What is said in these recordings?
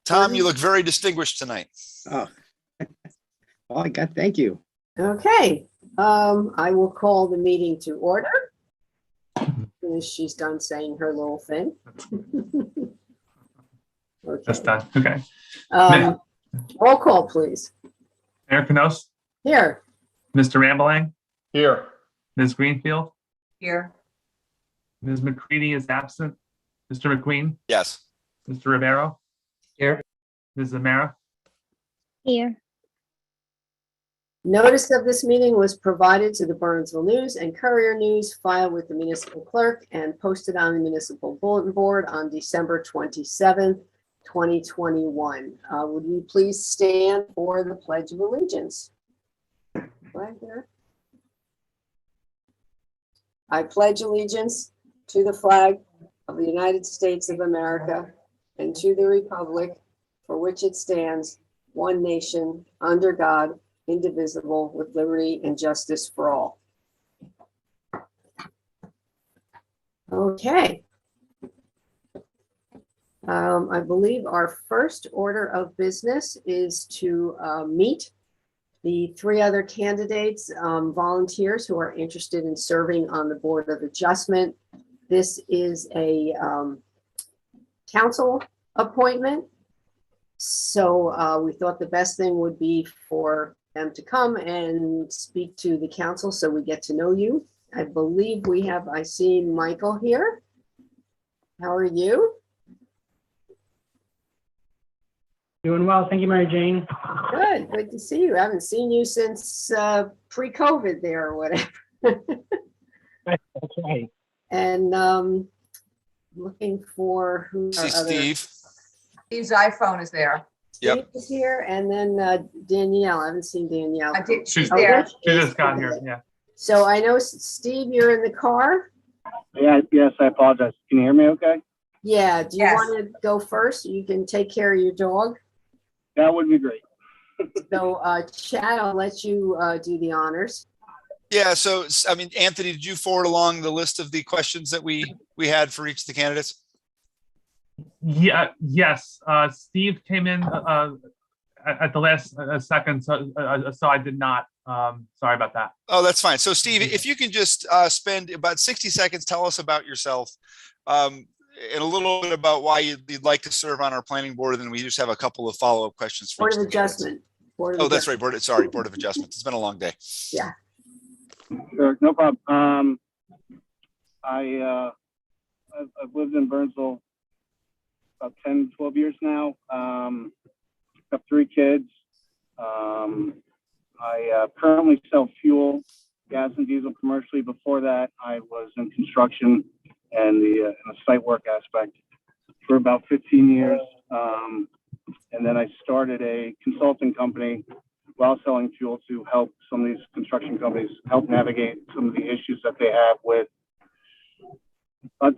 Tom, you look very distinguished tonight. Oh, all I got. Thank you. Okay, I will call the meeting to order. As soon as she's done saying her little thing. Okay. That's done. Okay. Roll call, please. Mayor Canos, Here. Mr. Rambelang, Here. Ms. Greenfield, Here. Ms. McCready is absent. Mr. McQueen, Yes. Mr. Rivero. Here. Ms. Zamara. Here. Notice of this meeting was provided to the Bernardsville News and Courier News, filed with the municipal clerk and posted on the municipal bulletin board on December 27th, 2021. Would you please stand for the Pledge of Allegiance? Right there. I pledge allegiance to the flag of the United States of America and to the republic for which it stands, one nation, under God, indivisible, with liberty and justice for all. Okay. I believe our first order of business is to meet the 3 other candidates, volunteers who are interested in serving on the Board of Adjustment. This is a council appointment. So we thought the best thing would be for them to come and speak to the council so we get to know you. I believe I see Michael here. How are you? Doing well. Thank you, Mary Jane. Good to see you. I haven't seen you since pre-COVID there or whatever. That's right. And looking for who See our other- Steve. Steve's iPhone is there. Yep. Steve is here, and then Danielle. I haven't seen Danielle. I did, she's Oh, there. there she She is. just got here. Yeah. So I know, Steve, you're in the car. Yeah, yes, I apologize. Can you hear me okay? Yeah, do you Yes. want to go first? You can take care of your dog. That would be great. So Chad, I'll let you do the honors. Yeah. So, I mean, Anthony, did you forward along the list of the questions that we had for each of the candidates? Yeah. Yes. Steve came in at the last second, so I did not. Sorry about that. Oh, that's fine. So, Steve, if you can just spend about 60 seconds, tell us about yourself, and a little bit about why you'd like to serve on our planning board, and then we just have a couple of follow-up questions for Board each of of the candidates. Adjustment. Board of Oh, that's right. Adjustment. Board of Adjustment. It's been a long day. Yeah. Sure, no problem. I've lived in Burnsville about 10, 12 years now. Got 3 kids. I currently sell fuel, gas and diesel commercially. Before that, I was in construction and in the site work aspect for about 15 years. And then I started a consulting company while selling fuel to help some of these construction companies help navigate some of the issues that they have with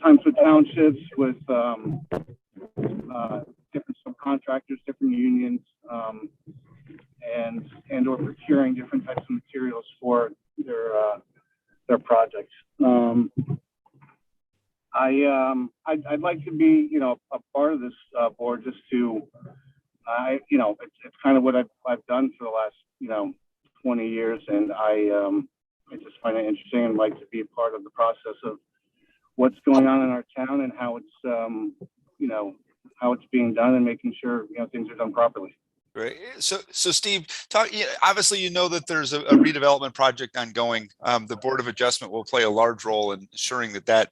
times with townships, with different subcontractors, different unions, and or procuring different types of materials for their projects. I'd like to be, a part of this board just to, it's kind of what I've done for the last, 20 years, and I just find it interesting and like to be a part of the process of what's going on in our town and how it's, how it's being done and making sure, things are done properly. Right. So Steve, obviously, that there's a redevelopment project ongoing. The Board of Adjustment will play a large role in ensuring that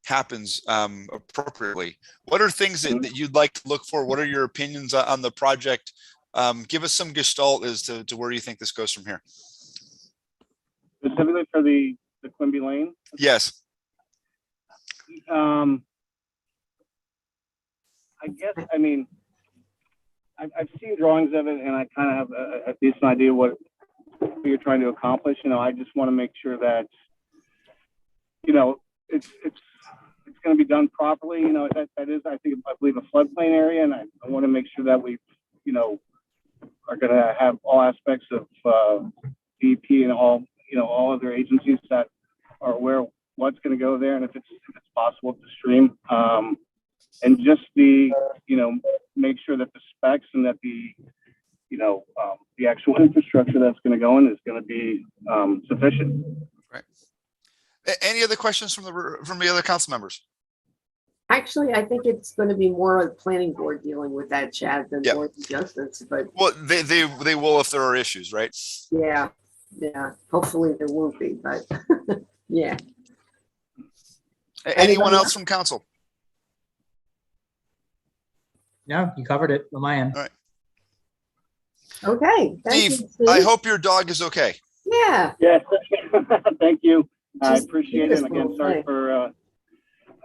happens appropriately. What are things that you'd like to look for? What are your opinions on the project? Give us some gestalt as to where you think this goes from here. Specifically for the Quimby Lane? Yes. I've seen drawings of it, and I kind of have a decent idea what you're trying to accomplish. I just want to make sure that, it's going to be done properly. That is, I believe, a floodplain area, and I want to make sure that we, are going to have all aspects of DEP and all other agencies that are aware of what's going to go there, and if it's possible to stream. and just the, make sure that the specs and that the actual infrastructure that's going to go in is going to be sufficient. Right. Any other questions from the other council members? Actually, I think it's going to be more of the planning board dealing with that, Chad, than Yep. board of adjustments, but Well, they will if there are issues, right? yeah, hopefully there won't be, but yeah. Anyone else from council? No, you covered it on my end. Okay. Thank Steve, you, I hope your dog is okay. Yeah. Yes, thank you. I She's appreciate it. And again, beautiful, sorry right. for,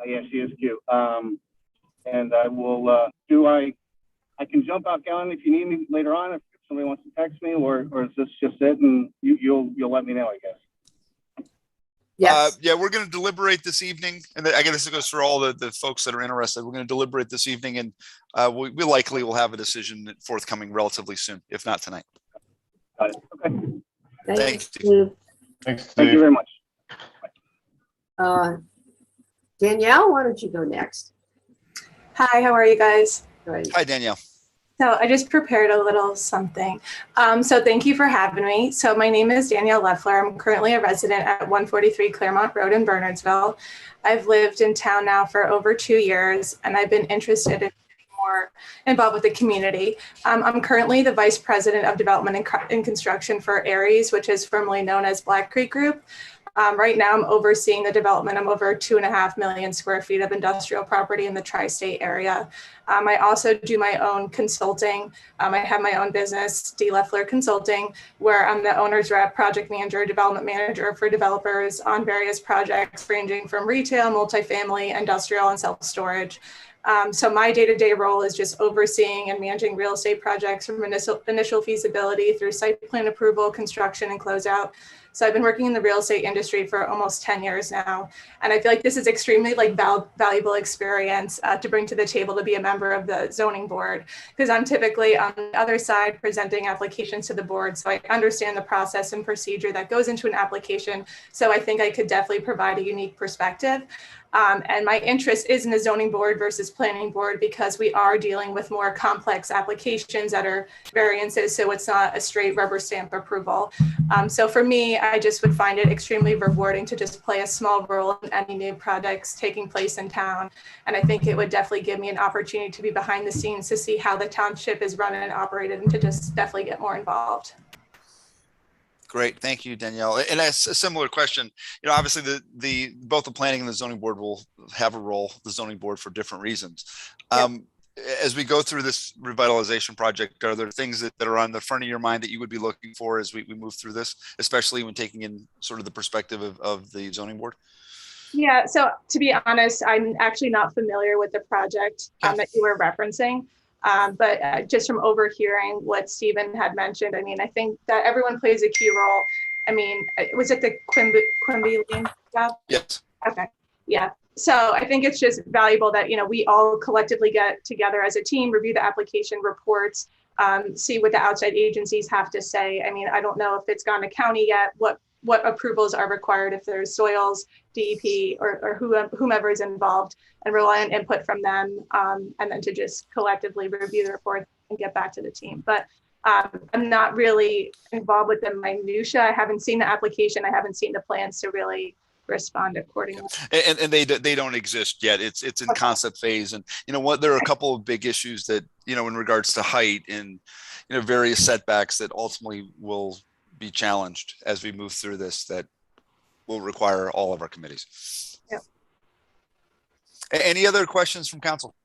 yeah, she is cute. And I will, I can jump out, Galen, if you need me later on, if somebody wants to text me, or is this just it? And you'll let me know, I guess. Yes. Yeah, we're going to deliberate this evening, and I guess this goes for all the folks that are interested. We're going to deliberate this evening, and we likely will have a decision forthcoming relatively soon, if not tonight. Got it. Okay. Thanks, Steve. Steve. Thanks, Thank you Steve. very much. Danielle, why don't you go next? Hi, how are you guys? Right. Hi, Danielle. So I just prepared a little something. So thank you for having me. So my name is Danielle Leffler. I'm currently a resident at 143 Claremont Road in Bernardsville. I've lived in town now for over 2 years, and I've been interested in getting more involved with the community. I'm currently the Vice President of Development and Construction for Aries, which is formerly known as Black Creek Group. Right now, I'm overseeing the development of over 2.5 million square feet of industrial property in the tri-state area. I also do my own consulting. I have my own business, D. Leffler Consulting, where I'm the owner's rep, project manager, development manager for developers on various projects ranging from retail, multifamily, industrial, and self-storage. So my day-to-day role is just overseeing and managing real estate projects from initial feasibility through site plan approval, construction, and closeout. So I've been working in the real estate industry for almost 10 years now. And I feel like this is extremely valuable experience to bring to the table to be a member of the zoning board, because I'm typically on the other side presenting applications to the board. So I understand the process and procedure that goes into an application. So I think I could definitely provide a unique perspective. And my interest is in the zoning board versus planning board, because we are dealing with more complex applications that are variances. So it's not a straight rubber stamp approval. So for me, I just would find it extremely rewarding to just play a small role in any new projects taking place in town. And I think it would definitely give me an opportunity to be behind the scenes to see how the township is run and operated, and to just definitely get more involved. Great, thank you, Danielle. And that's a similar question. Obviously, both the planning and the zoning board will have a role. The zoning board for different reasons. Yep. As we go through this revitalization project, are there things that are on the front of your mind that you would be looking for as we move through this, especially when taking in sort of the perspective of the zoning board? Yeah, so to be honest, I'm actually not familiar with the project that you were referencing. But just from overhearing what Stephen had mentioned, I mean, I think that everyone plays a key role. I mean, was it the Quimby Lane job? Yes. Okay, yeah. So I think it's just valuable that, we all collectively get together as a team, review the application reports, see what the outside agencies have to say. I mean, I don't know if it's gone to county yet, what approvals are required, if there's soils, DEP, or whomever is involved, and rely on input from them, and then to just collectively review the report and get back to the team. But I'm not really involved with the minutia. I haven't seen the application. I haven't seen the plans to really respond accordingly. And they don't exist yet. It's in concept phase. And there are a couple of big issues that, in regards to height and, various setbacks that ultimately will be challenged as we move through this, that will require all of our committees. Yep. Any other questions from council?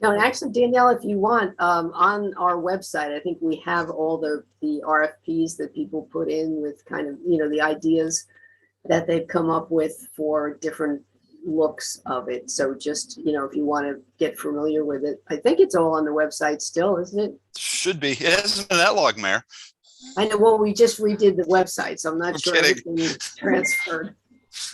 No, and actually, Danielle, if you want, on our website, I think we have all the RFPs that people put in with kind of, the ideas that they've come up with for different looks of it. So just, if you want to get familiar with it, I think it's all on the website still, isn't it? Should be. It hasn't been that long, Mayor. I know, well, we just redid the website, so I'm not sure kidding. everything is transferred.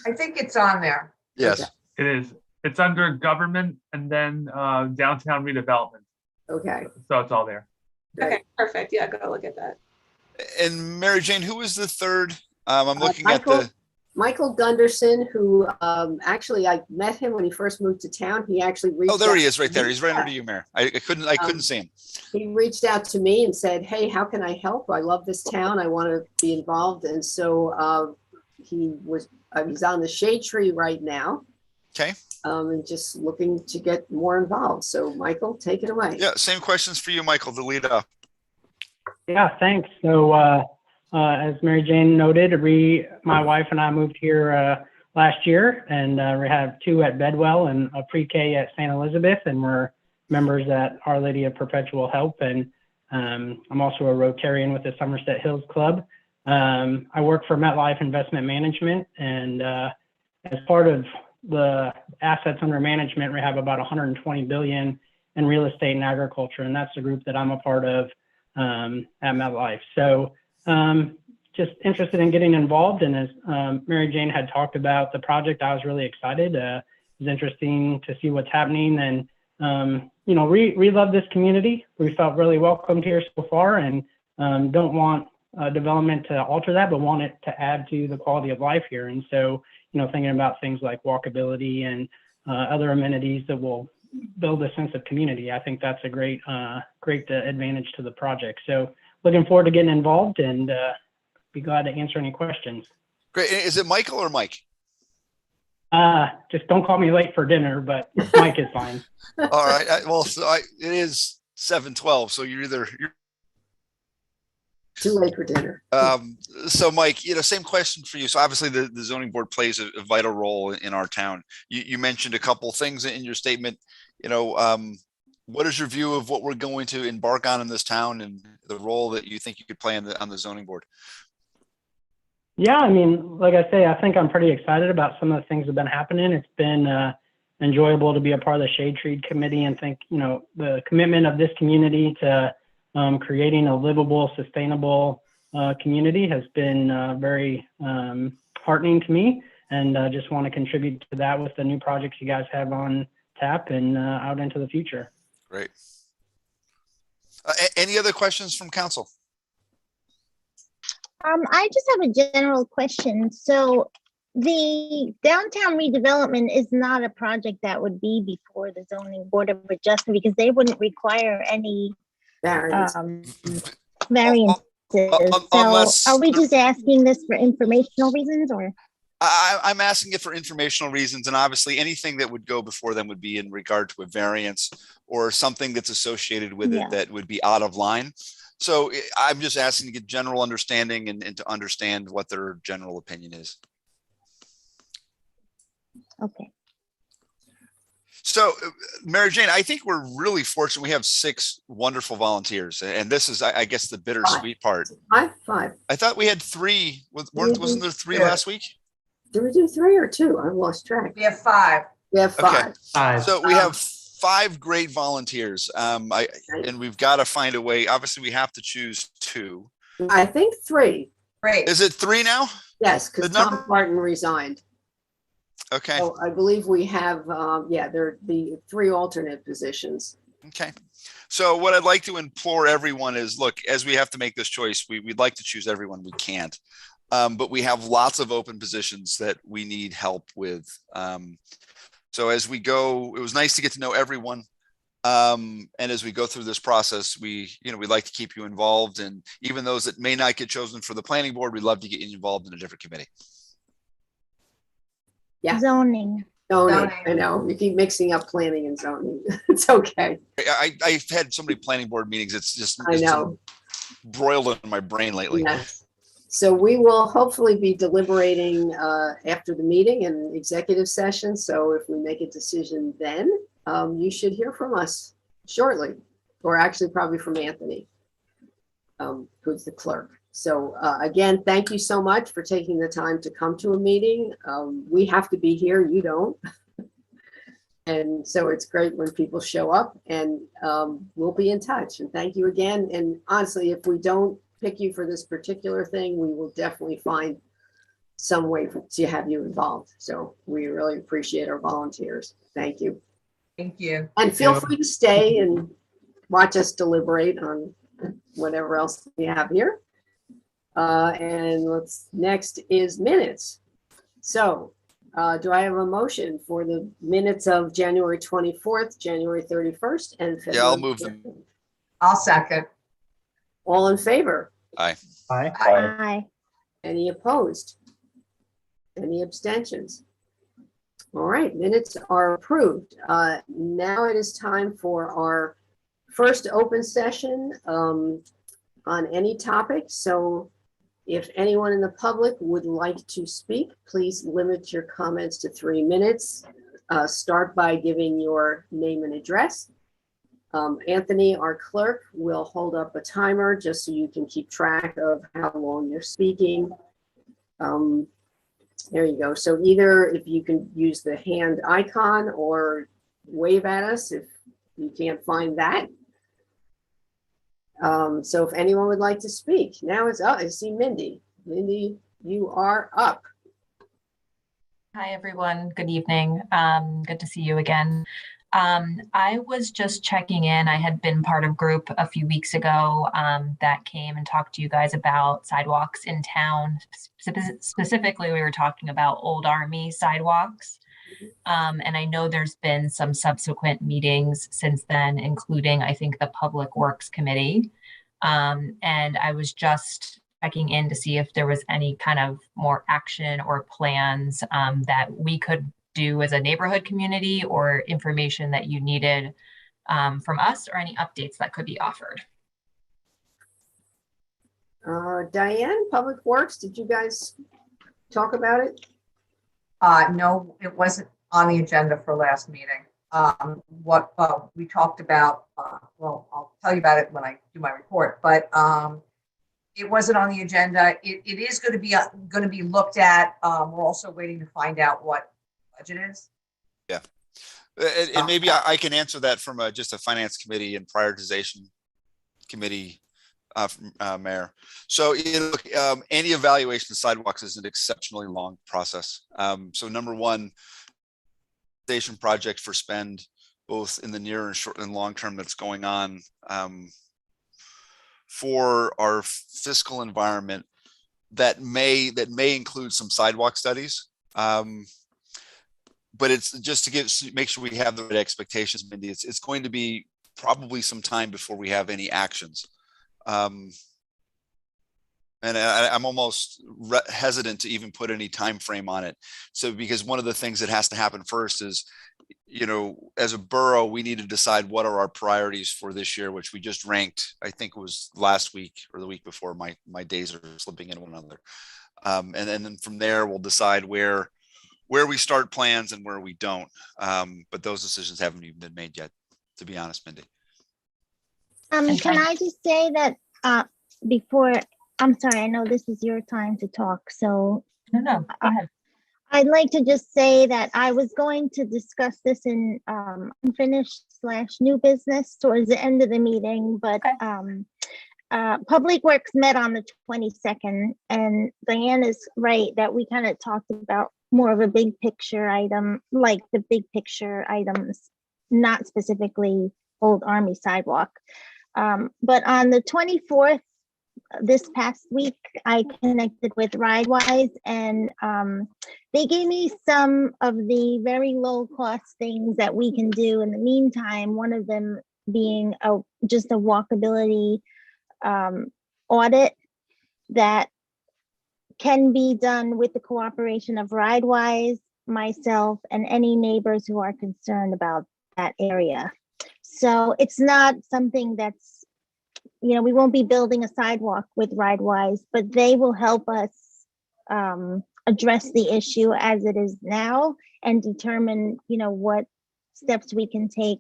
I think it's on there. Yes. Okay. It is. It's under government and then downtown redevelopment. Okay. So it's all there. Great. Okay, perfect. Yeah, go look at that. And Mary Jane, who was the third? I'm looking at Michael. the Michael Gunderson, who actually I met him when he first moved to town. He actually reached Oh, there he out is right to there. me. He's right under you, Mayor. I couldn't see him. He reached out to me and said, "Hey, how can I help? I love this town. I want to be involved." And so he's on the shade tree right now. Okay. And just looking to get more involved. So Michael, take it away. Yeah, same questions for you, Michael, the lead up. Yeah, thanks. So, as Mary Jane noted, my wife and I moved here last year, and we have 2 at Bedwell and a pre-K at St. Elizabeth, and we're members at Our Lady of Perpetual Help. And I'm also a Rotarian with the Somerset Hills Club. I work for MetLife Investment Management, and as part of the assets under management, we have about 120 billion in real estate and agriculture, and that's the group that I'm a part of at MetLife. So just interested in getting involved, and as Mary Jane had talked about the project, I was really excited. It was interesting to see what's happening, and we love this community. We felt really welcomed here so far, and don't want development to alter that, but want it to add to the quality of life here. And so thinking about things like walkability and other amenities that will build a sense of community. I think that's a great advantage to the project. So looking forward to getting involved, and be glad to answer any questions. Great. Is it Michael or Mike? Just don't call me late for dinner, but Mike is fine. All right. It is 7:12, so you're Too late for dinner. So Mike, same question for you. So obviously the zoning board plays a vital role in our town. You mentioned a couple things in your statement. What is your view of what we're going to embark on in this town and the role that you think you could play on the zoning board? Yeah, I mean, like I say, I think I'm pretty excited about some of the things that have been happening. It's been enjoyable to be a part of the Shade Tree Committee, and think, the commitment of this community to creating a livable, sustainable community has been very heartening to me, and just want to contribute to that with the new projects you guys have on tap and out into the future. Great. Any other questions from council? I just have a general question. So the downtown redevelopment is not a project that would be before the zoning board of adjustment, because they wouldn't require any Variance. variances. Unless- So are we just asking this for informational reasons, or? I'm asking it for informational reasons, and obviously anything that would go before them would be in regard to a variance or something that's associated with it that would be out of line. So I'm just asking to get general understanding and to understand what their general opinion is. Okay. So Mary Jane, I think we're really fortunate. We have 6 wonderful volunteers, and this is, I guess, the bittersweet part. Five. I thought we had 3. Wasn't there 3 last week? Did we do 3 or 2? I've lost track. We have 5. We have 5. Okay. So we have 5 great volunteers. And we've got to find a way. Obviously, we have to choose 2. I think 3. Great. Is it 3 now? Yes, because The number- Tom Martin resigned. Okay. So I believe we have, they're the 3 alternate positions. Okay. So what I'd like to implore everyone is, look, as we have to make this choice, we'd like to choose everyone. We can't. But we have lots of open positions that we need help with. So as we go, it was nice to get to know everyone. And as we go through this process, we'd like to keep you involved. And even those that may not get chosen for the planning board, we'd love to get you involved in a different committee. Yeah. Zoning. Zoning. I know, you keep mixing up planning and zoning. It's okay. I've had so many planning board meetings. It's just I know. broiled in my brain lately. Yes. So we will hopefully be deliberating after the meeting in executive session. So if we make a decision then, you should hear from us shortly, or actually probably from Anthony, who's the clerk. So again, thank you so much for taking the time to come to a meeting. We have to be here, you don't. And so it's great when people show up, and we'll be in touch. And thank you again. And honestly, if we don't pick you for this particular thing, we will definitely find some way to have you involved. So we really appreciate our volunteers. Thank you. Thank you. And feel free to stay and watch us deliberate on whatever else we have here. And next is minutes. So, do I have a motion for the minutes of January 24th, January 31st, and February? Yeah, I'll move them. 2nd? I'll second. All in favor? Aye. Aye. Any opposed? Any abstentions? All right, minutes are approved. Now it is time for our first open session on any topic. So if anyone in the public would like to speak, please limit your comments to 3 minutes. Start by giving your name and address. Anthony, our clerk, will hold up a timer just so you can keep track of how long you're speaking. There you go. So either if you can use the hand icon or wave at us if you can't find that. So if anyone would like to speak, now it's up. I see Mindy. Mindy, you are up. Hi, everyone. Good evening. Good to see you again. I was just checking in. I had been part of group a few weeks ago that came and talked to you guys about sidewalks in town. Specifically, we were talking about Old Army sidewalks. And I know there's been some subsequent meetings since then, including, I think, the Public Works Committee. And I was just checking in to see if there was any kind of more action or plans that we could do as a neighborhood community, or information that you needed from us, or any updates that could be offered. Diane, Public Works, did you guys talk about it? No, it wasn't on the agenda for last meeting. What we talked about, well, I'll tell you about it when I do my report, but it wasn't on the agenda. It is going to be looked at. We're also waiting to find out what budget is. Yeah. And maybe I can answer that from just a finance committee and prioritization committee, Mayor. So any evaluation of sidewalks is an exceptionally long process. So number one, station project for spend, both in the near and short and long term, that's going on for our fiscal environment that may include some sidewalk studies. But it's just to make sure we have the right expectations, Mindy. It's going to be probably some time before we have any actions. And I'm almost hesitant to even put any time frame on it. So because one of the things that has to happen first is, as a borough, we need to decide what are our priorities for this year, which we just ranked. I think it was last week or the week before. My days are slipping in one another. And then from there, we'll decide where we start plans and where we don't. But those decisions haven't even been made yet, to be honest, Mindy. Can I just say that before, I'm sorry, I know this is your time to talk, so. No, go ahead. I'd like to just say that I was going to discuss this in unfinished/new business towards the end of the meeting, but Public Works met on the 22nd, and Diane is right that we kind of talked about more of a big picture item, like the big picture items, not specifically Old Army sidewalk. But on the 24th, this past week, I connected with RideWise, and they gave me some of the very low cost things that we can do in the meantime. One of them being just a walkability audit that can be done with the cooperation of RideWise, myself, and any neighbors who are concerned about that area. So it's not something that's, we won't be building a sidewalk with RideWise, but they will help us address the issue as it is now and determine, what steps we can take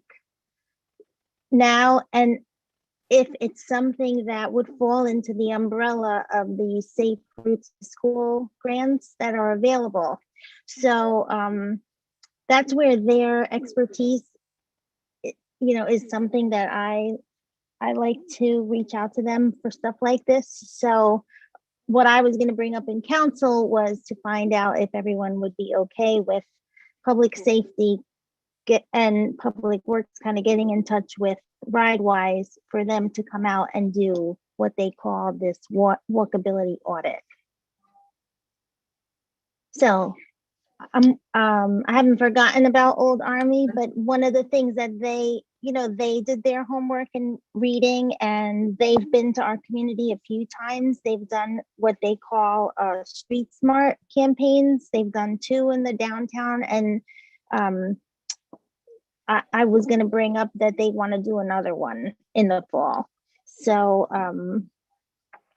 now. And if it's something that would fall into the umbrella of the Safe Routes to School grants that are available. So that's where their expertise, is something that I like to reach out to them for stuff like this. So what I was going to bring up in council was to find out if everyone would be okay with public safety and Public Works kind of getting in touch with RideWise for them to come out and do what they call this walkability audit. So I haven't forgotten about Old Army, but one of the things that they did their homework and reading, and they've been to our community a few times. They've done what they call street smart campaigns. They've done 2 in the downtown, and I was going to bring up that they want to do another one in the fall. So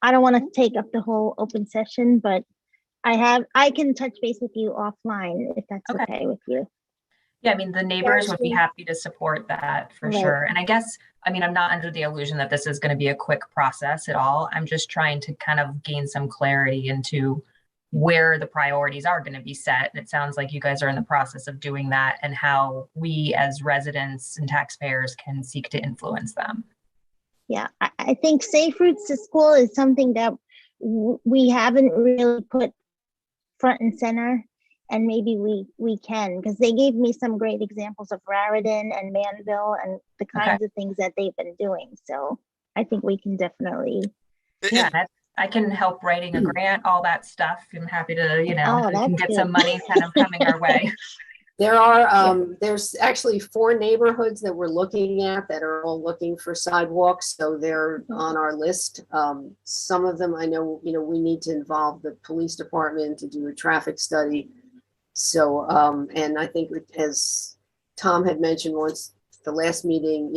I don't want to take up the whole open session, but I can touch base with you offline if that's okay with you. Yeah, I mean, the neighbors would be happy to support that for Right. sure. And I guess, I mean, I'm not under the illusion that this is going to be a quick process at all. I'm just trying to kind of gain some clarity into where the priorities are going to be set. And it sounds like you guys are in the process of doing that, and how we as residents and taxpayers can seek to influence them. Yeah, I think safe routes to school is something that we haven't really put front and center, and maybe we can, because they gave me some great examples of Raritan and Manville and the kinds of things that they've been doing. So I think we can definitely. Yeah, I can help writing a grant, all that stuff. I'm happy to, we can get some money kind of coming our way. There are, there's actually 4 neighborhoods that we're looking at that are all looking for sidewalks. So they're on our list. Some of them I know, we need to involve the police department to do a traffic study. So, and I think as Tom had mentioned once, the last meeting,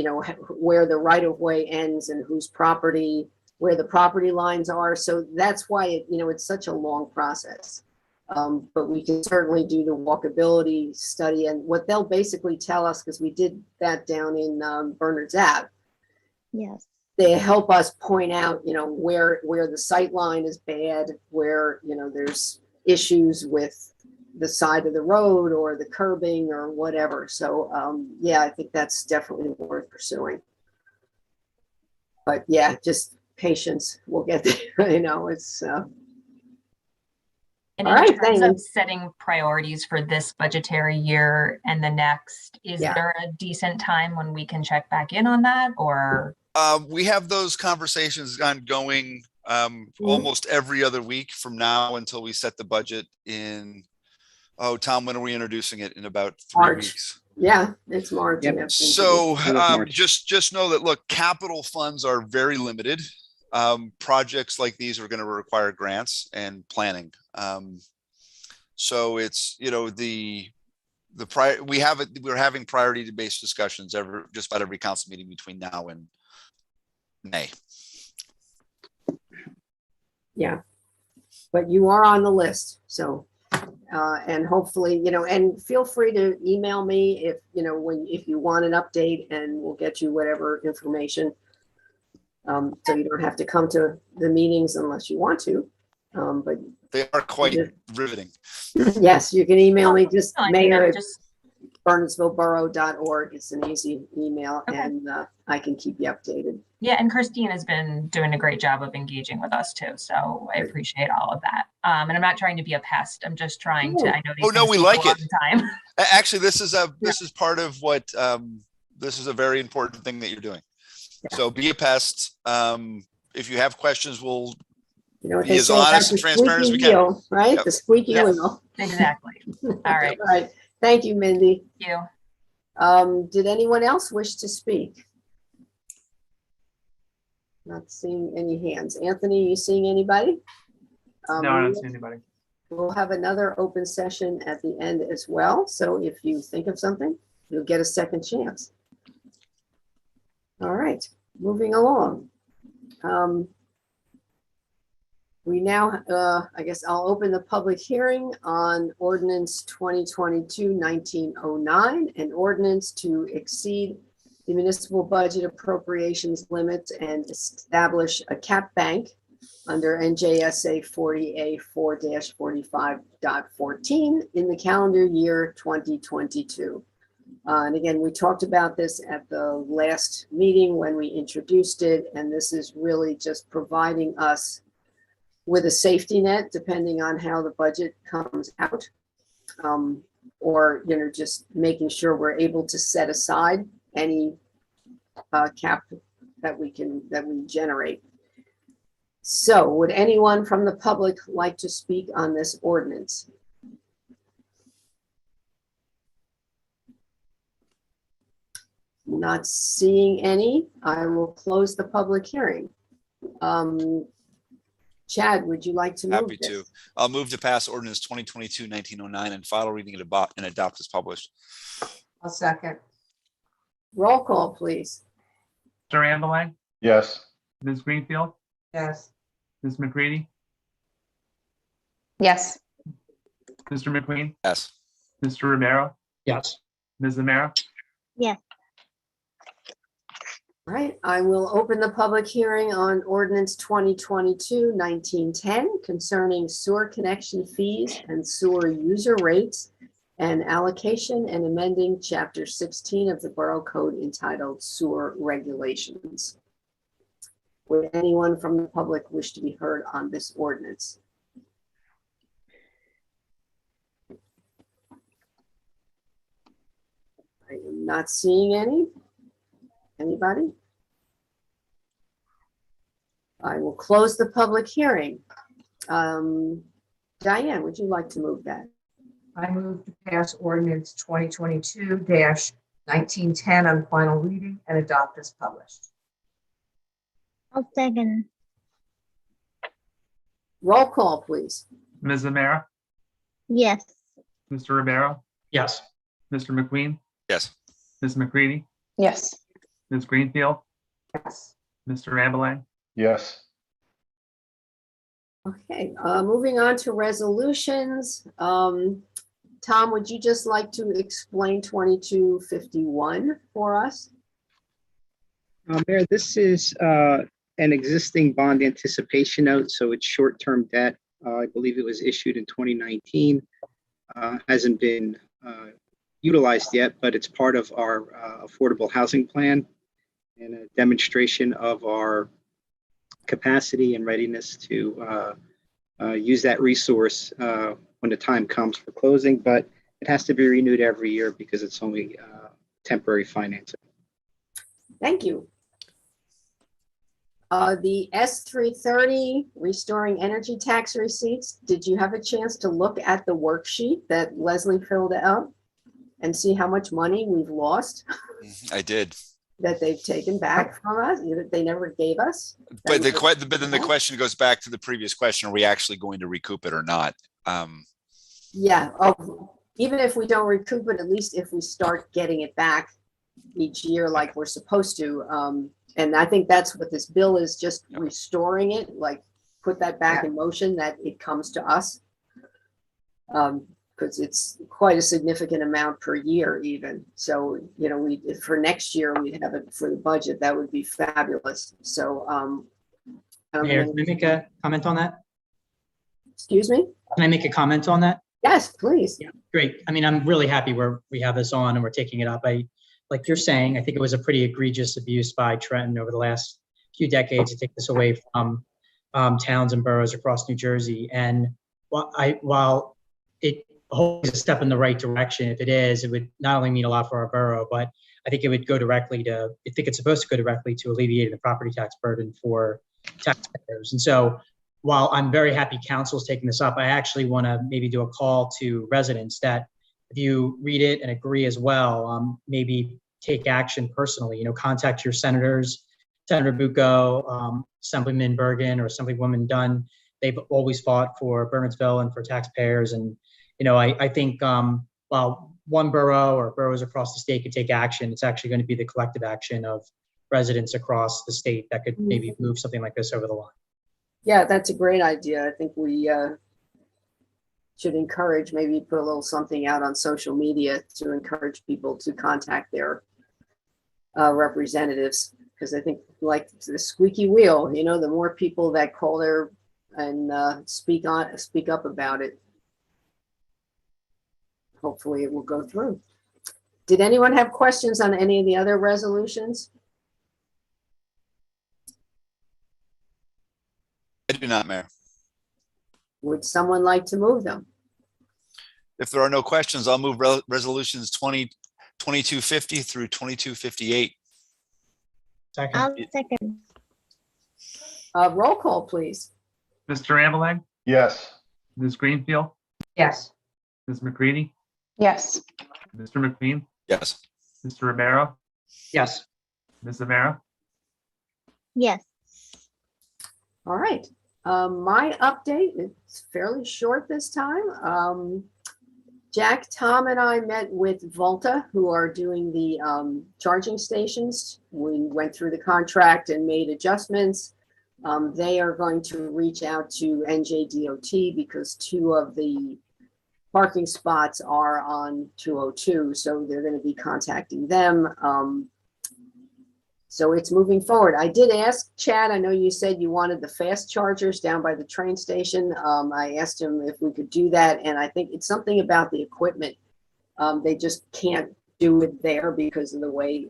where the right of way ends and whose property, where the property lines are. So that's why it's such a long process. But we can certainly do the walkability study, and what they'll basically tell us, because we did that down in Bernards Ave. Yes. They help us point out, where the sight line is bad, where, there's issues with the side of the road or the curbing or whatever. So, yeah, I think that's definitely worth pursuing. But yeah, just patience. We'll get there. It's. And All in right, terms thank of setting priorities for this budgetary year and the next, is there a decent time when we can check back in on that, or? We have those conversations ongoing almost every other week from now until we set the budget in. Oh, Tom, when are we introducing it? In about 3 March. weeks. Yeah, it's March. Yep. So March. just know that, look, capital funds are very limited. Projects like these are going to require grants and planning. So it's, we're having priority-based discussions just about every council meeting between now and May. Yeah, but you are on the list. So, and hopefully, and feel free to email me if you want an update, and we'll get you whatever information. So you don't have to come to the meetings unless you want to. But they are quite riveting. Yes, you can email me, just mayor@bernardsvilleborough.org. It's an easy email, and I can keep you updated. Yeah, and Christine has been doing a great job of engaging with us too, so I appreciate all of that. And I'm not trying to be a pest. I'm just trying to. I know these we like it. Time. Actually, this is part of what this is a very important thing that you're doing. Yeah. So be a pest. If you have questions, we'll be as honest and transparent as we can. Wheel, right? Yep. The squeaky wheel. Exactly. All right. All right. Thank you, Mindy. Thank you. Did anyone else wish to speak? Not seeing any hands. Anthony, you seeing anybody? No, I don't see anybody. We'll have another open session at the end as well. So if you think of something, you'll get a second chance. All right, moving along. We now, I guess I'll open the public hearing on Ordinance 2022-1909, an ordinance to exceed the municipal budget appropriations limits and establish a cap bank under NJSA 40A4-45.14 in the calendar year 2022. And again, we talked about this at the last meeting when we introduced it, and this is really just providing us with a safety net, depending on how the budget comes out, or just making sure we're able to set aside any cap that we generate. So, would anyone from the public like to speak on this ordinance? Not seeing any, I will close the public hearing. Chad, would you like to move Happy to. this? I'll move to pass ordinance 2022-1909 and final reading and adopt as published. I'll second. Roll call, please. Mr. Ambelang, Yes. Ms. Greenfield, Yes. Ms. McCready, Yes. Mr. McQueen, Yes. Mr. Romero, Yes. Ms. Zamara. Yes. All right, I will open the public hearing on ordinance 2022-1910 concerning sewer connection fees and sewer user rates and allocation and amending chapter 16 of the Borough Code entitled Sewer Regulations. Would anyone from the public wish to be heard on this ordinance? I am not seeing any. Anybody? I will close the public hearing. Diane, would you like to move that? I move to pass ordinance 2022-1910 on final reading and adopt as published. I'll second. Roll call, please. Ms. Zamara, Yes. Mr. Romero, Yes. Mr. McQueen, Yes. Ms. McCready, Yes. Ms. Greenfield, Yes. Mr. Ambelang. Yes. Okay, moving on to resolutions. Tom, would you just like to explain 2251 for us? Mayor, this is an existing bond anticipation note, so it's short-term debt. I believe it was issued in 2019. Hasn't been utilized yet, but it's part of our affordable housing plan and a demonstration of our capacity and readiness to use that resource when the time comes for closing, but it has to be renewed every year because it's only temporary financing. Thank you. The S330 restoring energy tax receipts. Did you have a chance to look at the worksheet that Leslie filled out and see how much money we've lost I did. that they've taken back from us, that they never gave us? But then the question goes back to the previous question: are we actually going to recoup it or not? Yeah, even if we don't recoup it, at least if we start getting it back each year like we're supposed to. And I think that's what this bill is, just restoring it, like put that back in motion, that it comes to us. Because it's quite a significant amount per year even. So, you know, for next year, we'd have it for the budget. That would be fabulous. So, Mayor, can I make a comment on that? Excuse me? Can I make a comment on that? Yes, please. Yeah, great. I mean, I'm really happy we have this on and we're taking it up. Like you're saying, I think it was a pretty egregious abuse by Trenton over the last few decades to take this away from towns and boroughs across New Jersey. And while it hopefully is a step in the right direction, if it is, it would not only mean a lot for our borough, but I think it would go directly to, I think it's supposed to go directly to alleviating the property tax burden for taxpayers. And so while I'm very happy council's taking this up, I actually want to maybe do a call to residents that if you read it and agree as well, maybe take action personally, contact your senators, Senator Bucco, Assemblyman Bergen, or Assemblywoman Dunn. They've always fought for Bernardsville and for taxpayers. And, I think while one borough or boroughs across the state could take action, it's actually going to be the collective action of residents across the state that could maybe move something like this over the line. Yeah, that's a great idea. I think we should encourage, maybe put a little something out on social media to encourage people to contact their representatives. Because I think, like the squeaky wheel, the more people that call there and speak up about it, hopefully it will go through. Did anyone have questions on any of the other resolutions? I do not, Mayor. Would someone like to move them? If there are no questions, I'll move resolutions 2250 through 2258. Second. I'll second. Roll call, please. Mr. Ambelang, Yes. Ms. Greenfield, Yes. Ms. McCready, Yes. Mr. McQueen, Yes. Mr. Romero, Yes. Ms. Zamara? Yes. All right. My update, it's fairly short this time. Jack, Tom, and I met with Volta, who are doing the charging stations. We went through the contract and made adjustments. They are going to reach out to NJDOT because 2 of the parking spots are on 202, so they're going to be contacting them. So it's moving forward. I did ask Chad, I know you said you wanted the fast chargers down by the train station. I asked him if we could do that, and I think it's something about the equipment. They just can't do it there because of the way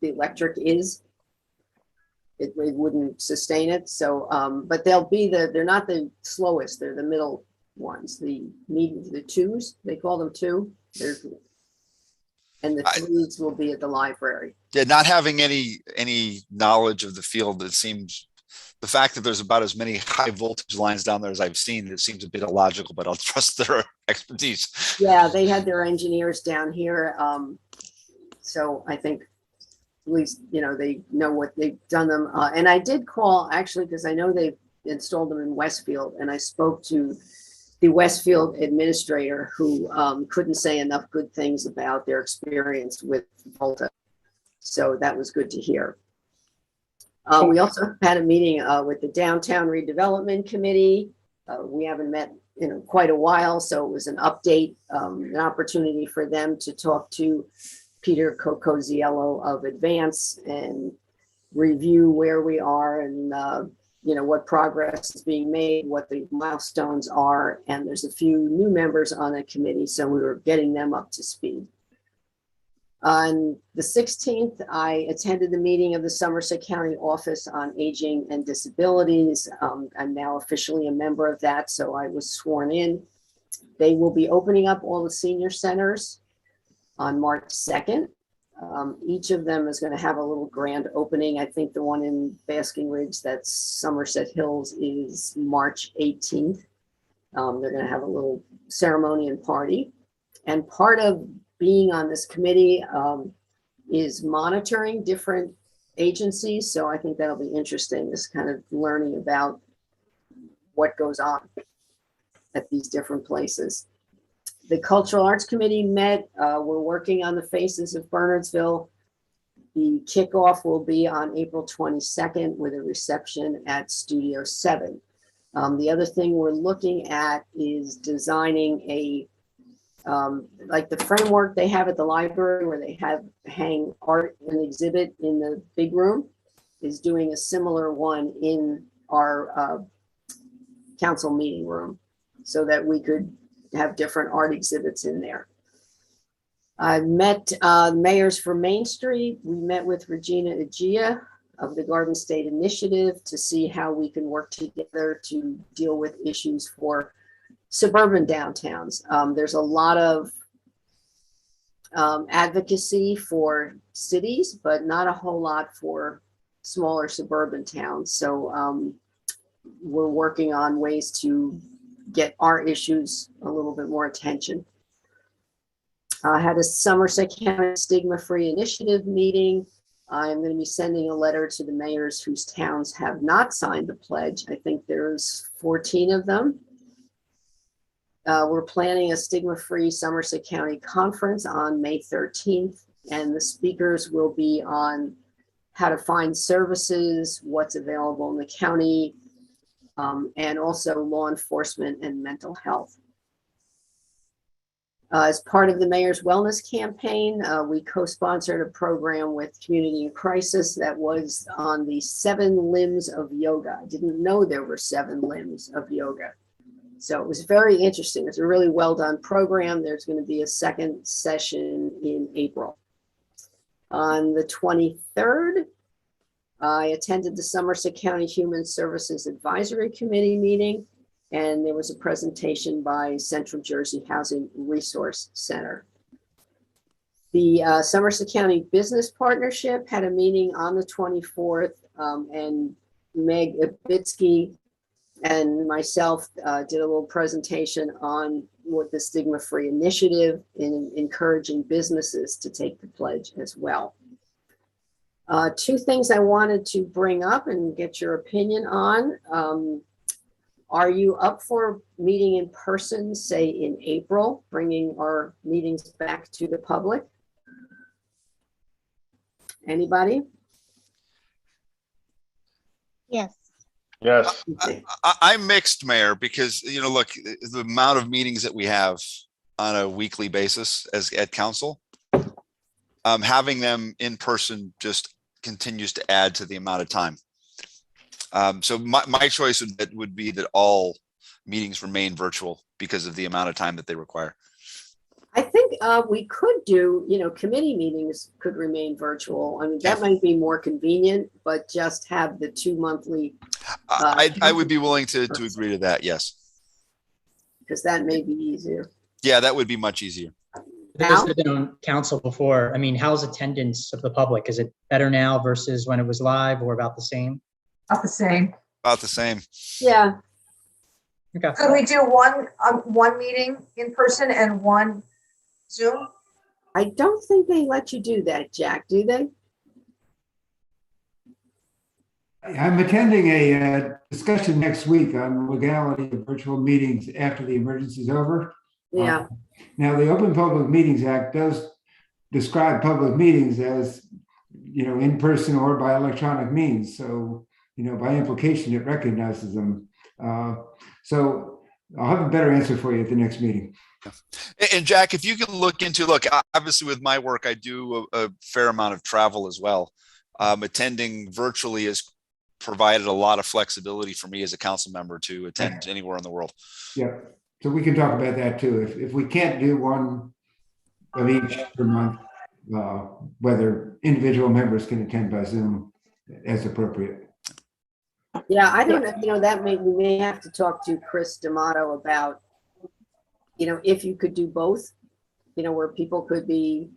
the electric is. It wouldn't sustain it. So, but they're not the slowest, they're the middle ones, the 2s, they call them 2. And the 3s will be at the library. Yeah, not having any knowledge of the field, it seems the fact that there's about as many high voltage lines down there as I've seen, it seems a bit illogical, but I'll trust their expertise. Yeah, they had their engineers down here. So I think at least, they know what they've done them. And I did call actually, because I know they've installed them in Westfield, and I spoke to the Westfield administrator who couldn't say enough good things about their experience with Volta. So that was good to hear. We also had a meeting with the Downtown Redevelopment Committee. We haven't met in quite a while, so it was an update, an opportunity for them to talk to Peter Cocoziello of Advance and review where we are and what progress is being made, what the milestones are, and there's a few new members on the committee, so we were getting them up to speed. On the 16th, I attended the meeting of the Somerset County Office on Aging and Disabilities. I'm now officially a member of that, so I was sworn in. They will be opening up all the senior centers on March 2nd. Each of them is going to have a little grand opening. I think the one in Basking Ridge, that's Somerset Hills, is March 18th. They're going to have a little ceremony and party. And part of being on this committee is monitoring different agencies. So I think that'll be interesting, this kind of learning about what goes on at these different places. The Cultural Arts Committee met. We're working on the Faces of Bernardsville. The kickoff will be on April 22nd with a reception at Studio 7. The other thing we're looking at is designing a like the framework they have at the library where they hang art and exhibit in the big room, is doing a similar one in our council meeting room so that we could have different art exhibits in there. I met mayors for Main Street. We met with Regina Agia of the Garden State Initiative to see how we can work together to deal with issues for suburban downtowns. There's a lot of advocacy for cities, but not a whole lot for smaller suburban towns. So we're working on ways to get our issues a little bit more attention. I had a Somerset County Stigma-Free Initiative meeting. I'm going to be sending a letter to the mayors whose towns have not signed the pledge. I think there's 14 of them. We're planning a stigma-free Somerset County conference on May 13th, and the speakers will be on how to find services, what's available in the county, and also law enforcement and mental health. As part of the Mayor's Wellness Campaign, we co-sponsored a program with Community in Crisis that was on the 7 limbs of yoga. I didn't know there were 7 limbs of yoga. So it was very interesting. It's a really well done program. There's going to be a second session in April. On the 23rd, I attended the Somerset County Human Services Advisory Committee meeting, and there was a presentation by Central Jersey Housing Resource Center. The Somerset County Business Partnership had a meeting on the 24th, and Meg Abitsky and myself did a little presentation on what the Stigma-Free Initiative in encouraging businesses to take the pledge as well. Two things I wanted to bring up and get your opinion on. Are you up for meeting in person, say in April, bringing our meetings back to the public? Anybody? Yes. Yes. I'm mixed, Mayor, because, look, the amount of meetings that we have on a weekly basis at council, having them in person just continues to add to the amount of time. So my choice would be that all meetings remain virtual because of the amount of time that they require. I think we could do, committee meetings could remain virtual. I mean, that might be more convenient, but just have the 2 monthly. I would be willing to agree to that. Yes. Because that may be easier. Yeah, that would be much easier. Those that have been on council before, I mean, how's attendance of the public? Is it better now versus when it was live, or about the same? About the same. About the same. Yeah. Okay. Could we do one meeting in person and one Zoom? I don't think they let you do that, Jack, do they? I'm attending a discussion next week on the legality of virtual meetings after the emergency is over. Yeah. Now, the Open Public Meetings Act does describe public meetings as, in person or by electronic means. So, by implication, it recognizes them. So I'll have a better answer for you at the next meeting. And Jack, if you can look, obviously with my work, I do a fair amount of travel as well. Attending virtually has provided a lot of flexibility for me as a council member to attend anywhere in the world. Yeah. So we can talk about that too. If we can't do one of each per month, whether individual members can attend by Zoom as appropriate. Yeah, I don't know, we may have to talk to Chris D'Amato about, if you could do both, where people could be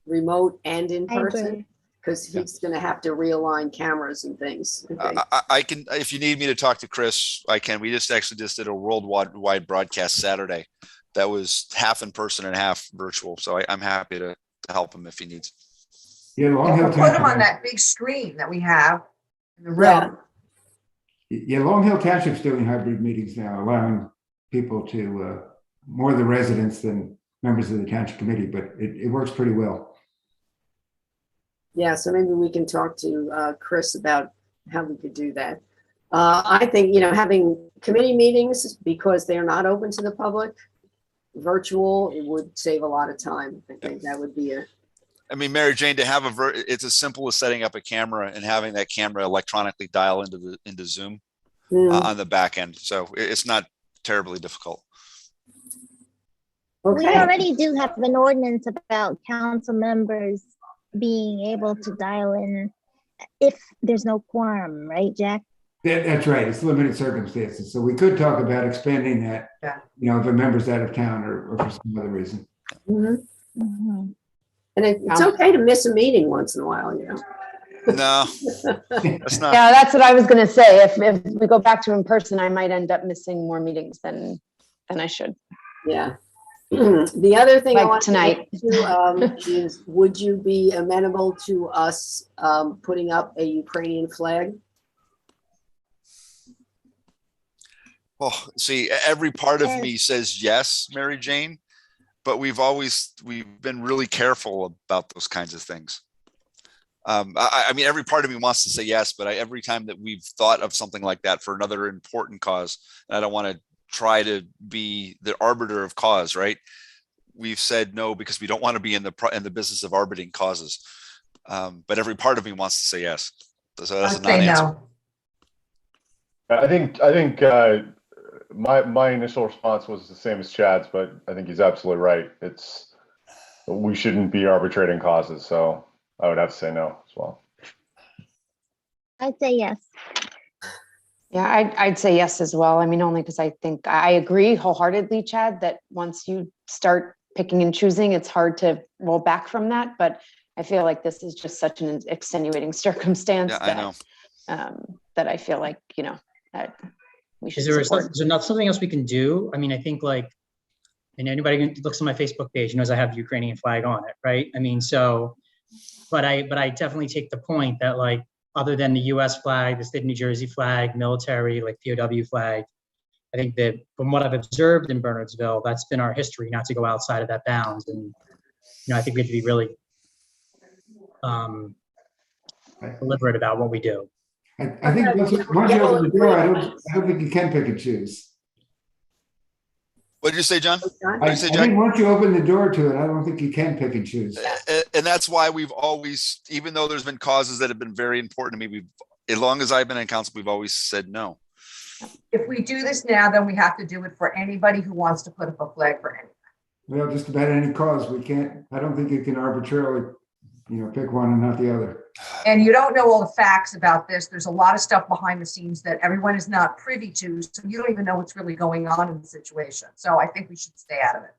remote and in person, because he's going to have to realign cameras and things. I can, if you need me to talk to Chris, I can. We just did a worldwide broadcast Saturday that was half in person and half virtual. So I'm happy to help him if he needs. Yeah, We'll put them on that big screen that we have in the room. Yeah, Long Hill Township's doing hybrid meetings now, allowing people to, more of the residents than members of the township committee, but it works pretty well. Yeah, so maybe we can talk to Chris about how we could do that. I think, having committee meetings, because they're not open to the public, virtual, it would save a lot of time. I think that would be Mary Jane, to have it's as simple as setting up a camera and having that camera electronically dial into Zoom on the back end. So it's not terribly difficult. Okay. We already do have an ordinance about council members being able to dial in if there's no quorum, right, Jack? That's right. It's limited circumstances. So we could talk about expanding that, if a member's out of town or for some other reason. Mm-hmm. Mm-hmm. And it's okay to miss a meeting once in a while, No, that's not. Yeah, that's what I was going to say. If we go back to in person, I might end up missing more meetings than I should. Yeah. The other thing I want tonight to is, would you be amenable to us putting up a Ukrainian flag? Well, see, every part of me says yes, Mary Jane, but we've been really careful about those kinds of things. Every part of me wants to say yes, but every time that we've thought of something like that for another important cause, and I don't want to try to be the arbiter of cause, right? We've said no because we don't want to be in the business of arbitrating causes. But every part of me wants to say yes. So that's a non-answer. No. I think my initial response was the same as Chad's, but I think he's absolutely right. We shouldn't be arbitrating causes, so I would have to say no as well. I'd say yes. Yeah, I'd say yes as well. Only because I think I agree wholeheartedly, Chad, that once you start picking and choosing, it's hard to roll back from that. But I feel like this is just such an extenuating circumstance that I feel like, that we should support. Is there not something else we can do? I think and anybody who looks on my Facebook page knows I have the Ukrainian flag on it, right? So But I definitely take the point that, like, other than the US flag, the state of New Jersey flag, military, like POW flag, I think that from what I've observed in Bernardsville, that's been our history, not to go outside of that bounds. And, I think we have to be really deliberate about what we do. I think once you open the door, I don't think you can pick and choose. What did you say, John? I think once you open the door to it, I don't think you can pick and choose. And that's why we've always, even though there's been causes that have been very important to me, as long as I've been in council, we've always said no. If we do this now, then we have to do it for anybody who wants to put up a flag for anything. Well, just about any cause, we can't, I don't think you can arbitrarily, pick one and not the other. And you don't know all the facts about this. There's a lot of stuff behind the scenes that everyone is not privy to, so you don't even know what's really going on in the situation. So I think we should stay out of it.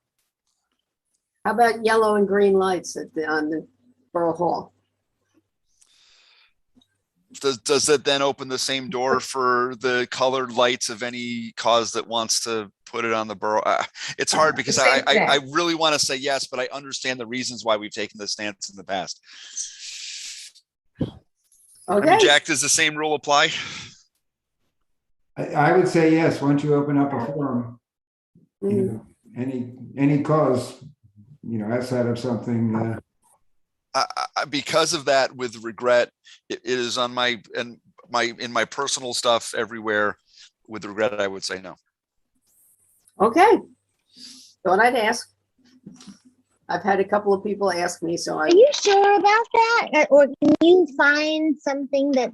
How about yellow and green lights on the Borough Hall? Does it then open the same door for the colored lights of any cause that wants to put it on the borough? It's hard because I really want to say yes, but I understand the reasons why we've taken this stance in the past. Okay. I mean, Jack, does the same rule apply? I would say yes, once you open up a forum, any cause, outside of something. Because of that, with regret, it is on in my personal stuff everywhere. With regret, I would say no. Okay. Thought I'd ask. I've had a couple of people ask me, so Are you sure about that? Or can you find something that,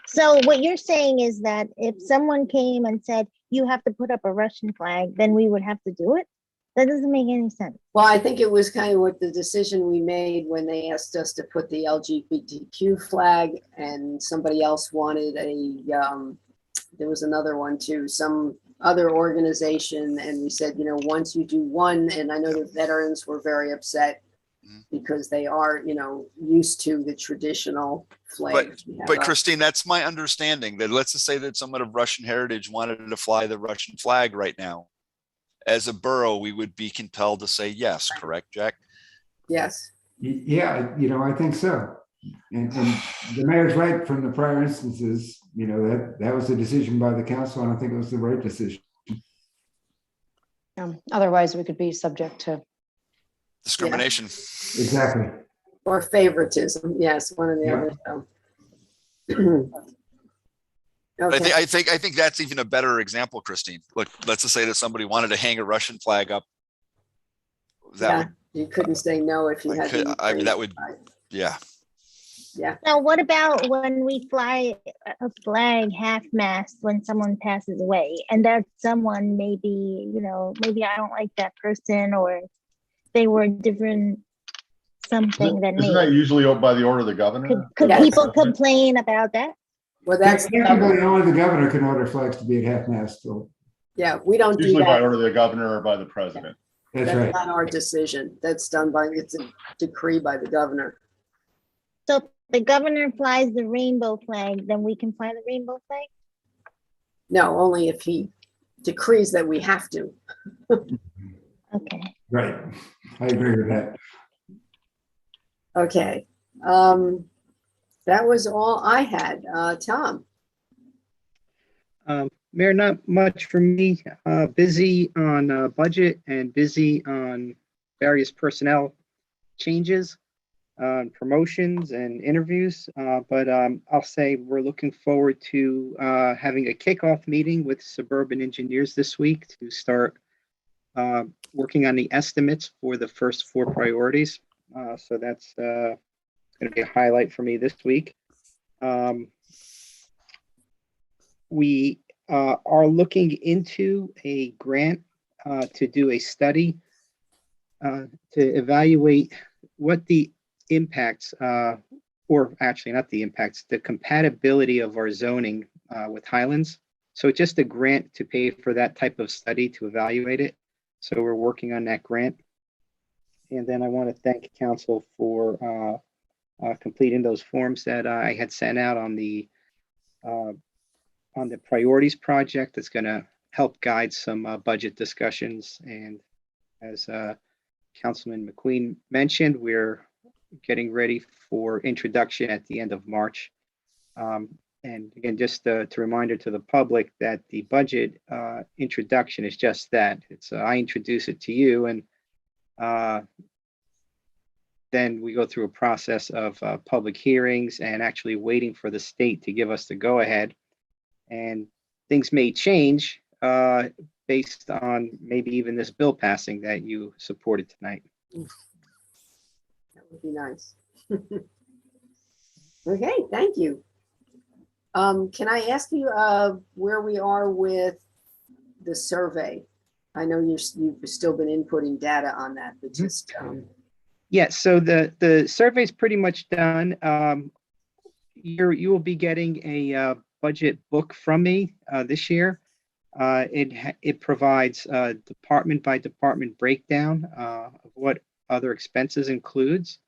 so what you're saying is that if someone came and said, you have to put up a Russian flag, then we would have to do it? That doesn't make any sense. Well, I think it was kind of what the decision we made when they asked us to put the LGBTQ flag, and somebody else wanted there was another one too, some other organization. And we said, once you do one, and I know the veterans were very upset because they are, used to the traditional flags. But Christine, that's my understanding, that let's just say that someone of Russian heritage wanted to fly the Russian flag right now. As a borough, we would be compelled to say yes, correct, Jack? Yes. Yeah, I think so. And the mayor's right from the prior instances, that was a decision by the council, and I think it was the right decision. Otherwise, we could be subject to discrimination. Yeah. Exactly. Or favoritism. Yes, one or the other. Okay. I think that's even a better example, Christine. Look, let's just say that somebody wanted to hang a Russian flag up. You couldn't say no if you had. That would, yeah. Yeah. Now, what about when we fly a flag half-mast when someone passes away, and that someone maybe I don't like that person, or they were different something than me. Isn't that usually by the order of the governor? Could people complain about that? Well, that's only the governor can order flags to be at half-mast. So. Yeah, we don't do usually that. by order of the governor or by the president. That's right. That's not our decision. That's done it's a decree by the governor. So if the governor flies the rainbow flag, then we can fly the rainbow flag? No, only if he decrees that we have to. Okay. Right. I agree with that. Okay. That was all I had. Tom. Mayor, not much for me. Busy on budget and busy on various personnel changes, promotions and interviews. But I'll say we're looking forward to having a kickoff meeting with suburban engineers this week to start working on the estimates for the first 4 priorities. So that's going to be a highlight for me this week. We are looking into a grant to do a study to evaluate what the impacts, or actually not the impacts, the compatibility of our zoning with Highlands. So just a grant to pay for that type of study to evaluate it. So we're working on that grant. And then I want to thank council for completing those forms that I had sent out on the priorities project. That's going to help guide some budget discussions. And as Councilman McQueen mentioned, we're getting ready for introduction at the end of March. And again, just to reminder to the public that the budget introduction is just that. It's I introduce it to you, and then we go through a process of public hearings and actually waiting for the state to give us the go-ahead. And things may change based on maybe even this bill passing that you supported tonight. That would be nice. Okay, thank you. Can I ask you where we are with the survey? I know you've still been inputting data on that, but just Yeah, so the survey's pretty much done. You will be getting a budget book from me this year. It provides a department by department breakdown of what other expenses includes.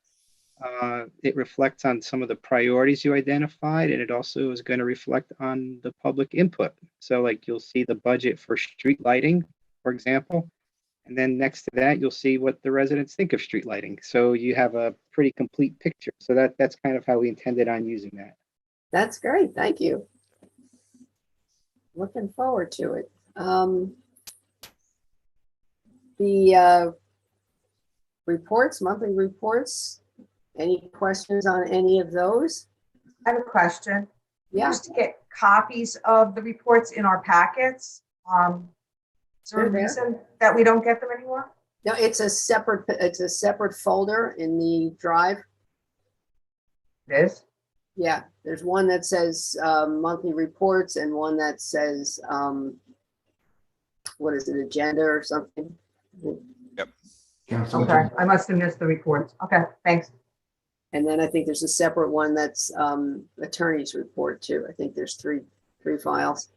It reflects on some of the priorities you identified, and it also is going to reflect on the public input. So like you'll see the budget for street lighting, for example, and then next to that, you'll see what the residents think of street lighting. So you have a pretty complete picture. So that's kind of how we intended on using that. that's great. Thank you. Looking forward to it. The reports, monthly reports. Any questions on any of those? I have a question. We Yeah. used to get copies of the reports in our packets. Is there a They're there. reason that we don't get them anymore? No, it's a separate folder in the drive. It is? Yeah, there's one that says monthly reports and one that says, what is it, agenda or something? Council. Okay, I must have missed the reports. Okay, thanks. And then I think there's a separate one that's attorney's report too. I think there's three files.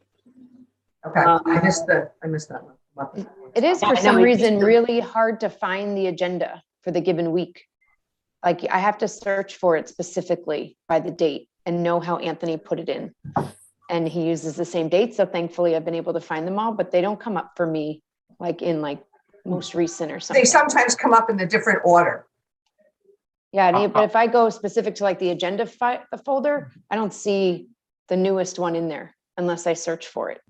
Okay, I missed that one. It is Yeah, for I know, some it reason used to- really hard to find the agenda for the given week. Like I have to search for it specifically by the date and know how Anthony put it in. And he uses the same date. So thankfully I've been able to find them all, but they don't come up for me like in like most recent or something. They sometimes come up in a different order. Yeah, but if I go specific to like the agenda folder, I don't see the newest one in there unless I search for it.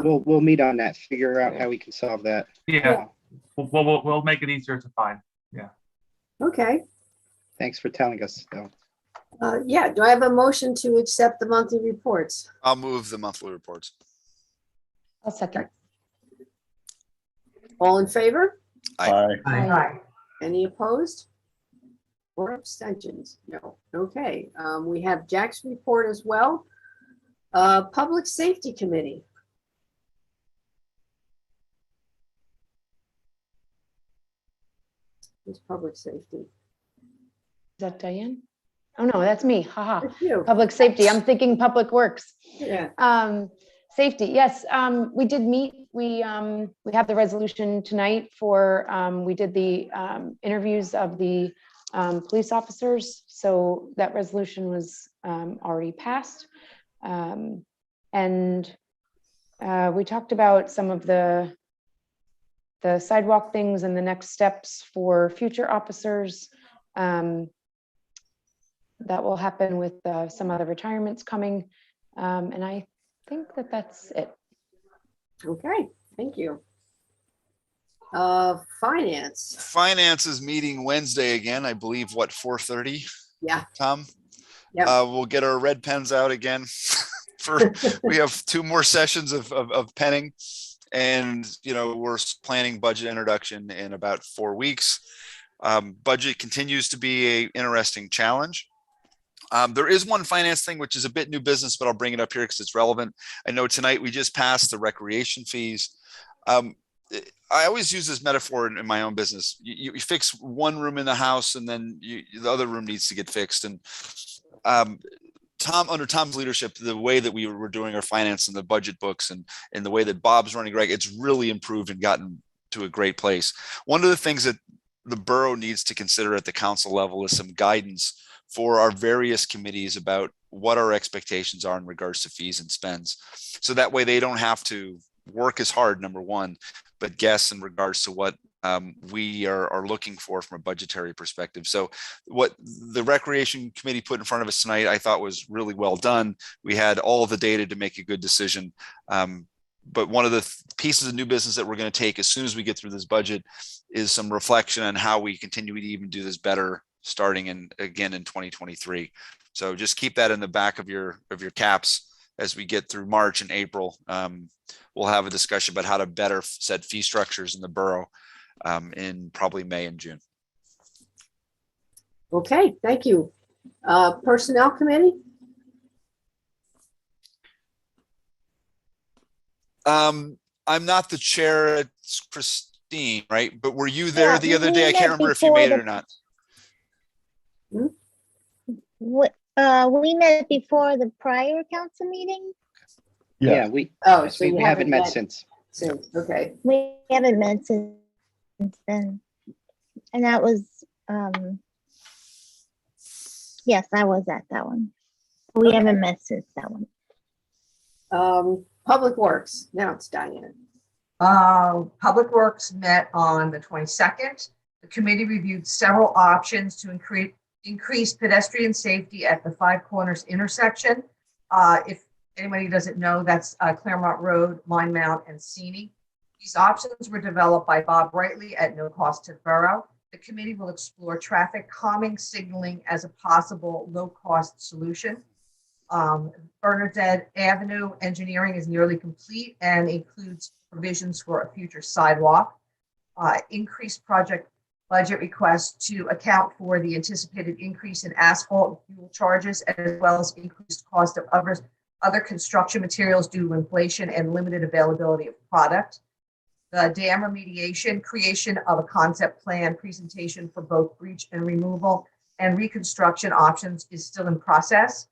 We'll meet on that, figure out how we can solve that. Yeah, we'll make it easier to find. Yeah. Okay. Thanks for telling us, though. Yeah, do I have a motion to accept the monthly reports? I'll move the monthly reports. I'll second. All in favor? Aye. Aye. Any opposed? Or abstentions? No. Okay, we have Jack's report as well. Public Safety Committee. Who's Public Safety? Is that Diane? Oh, no, that's me. Haha. That's you. Public safety. I'm thinking public works. Yeah. Safety. Yes, we did meet. We have the resolution tonight for, we did the interviews of the police officers. So that resolution was already passed. And we talked about some of the sidewalk things and the next steps for future officers. That will happen with some other retirements coming. And I think that's it. Okay, thank you. Finance. Finance is meeting Wednesday again, I believe, what, 4:30? Yeah. Tom? Yep. We'll get our red pens out again. We have 2 more sessions of penning, and we're planning budget introduction in about 4 weeks. Budget continues to be an interesting challenge. There is one finance thing, which is a bit new business, but I'll bring it up here because it's relevant. I know tonight we just passed the recreation fees. I always use this metaphor in my own business. You fix one room in the house and then the other room needs to get fixed. And under Tom's leadership, the way that we were doing our finance and the budget books and the way that Bob's running, Greg, it's really improved and gotten to a great place. One of the things that the borough needs to consider at the council level is some guidance for our various committees about what our expectations are in regards to fees and spends. So that way they don't have to work as hard, number one, but guess in regards to what we are looking for from a budgetary perspective. So what the Recreation Committee put in front of us tonight, I thought was really well done. We had all of the data to make a good decision. But one of the pieces of new business that we're going to take as soon as we get through this budget is some reflection on how we continue to even do this better starting again in 2023. So just keep that in the back of your caps as we get through March and April. We'll have a discussion about how to better set fee structures in the borough in probably May and June. Okay, thank you. Personnel Committee? I'm not the chair, it's Christine, right? But were you there Yeah, the other we day? I can't met remember if you before made it the- or not. We met before the prior council meeting. Yeah, we So we you haven't met since. Okay. We haven't met since then. And that was, yes, I was at that one. We haven't met since that one. Public Works, now it's Diane. Public Works met on the 22nd. The committee reviewed several options to increase pedestrian safety at the Five Corners intersection. If anybody doesn't know, that's Claremont Road, Line Mount, and Seney. These options were developed by Bob Brightly at no cost to the borough. The committee will explore traffic calming signaling as a possible low-cost solution. Bernadette Avenue engineering is nearly complete and includes provisions for a future sidewalk. Increased project budget requests to account for the anticipated increase in asphalt and fuel charges, as well as increased cost of other construction materials due to inflation and limited availability of product. The dam remediation, creation of a concept plan presentation for both breach and removal and reconstruction options is still in process.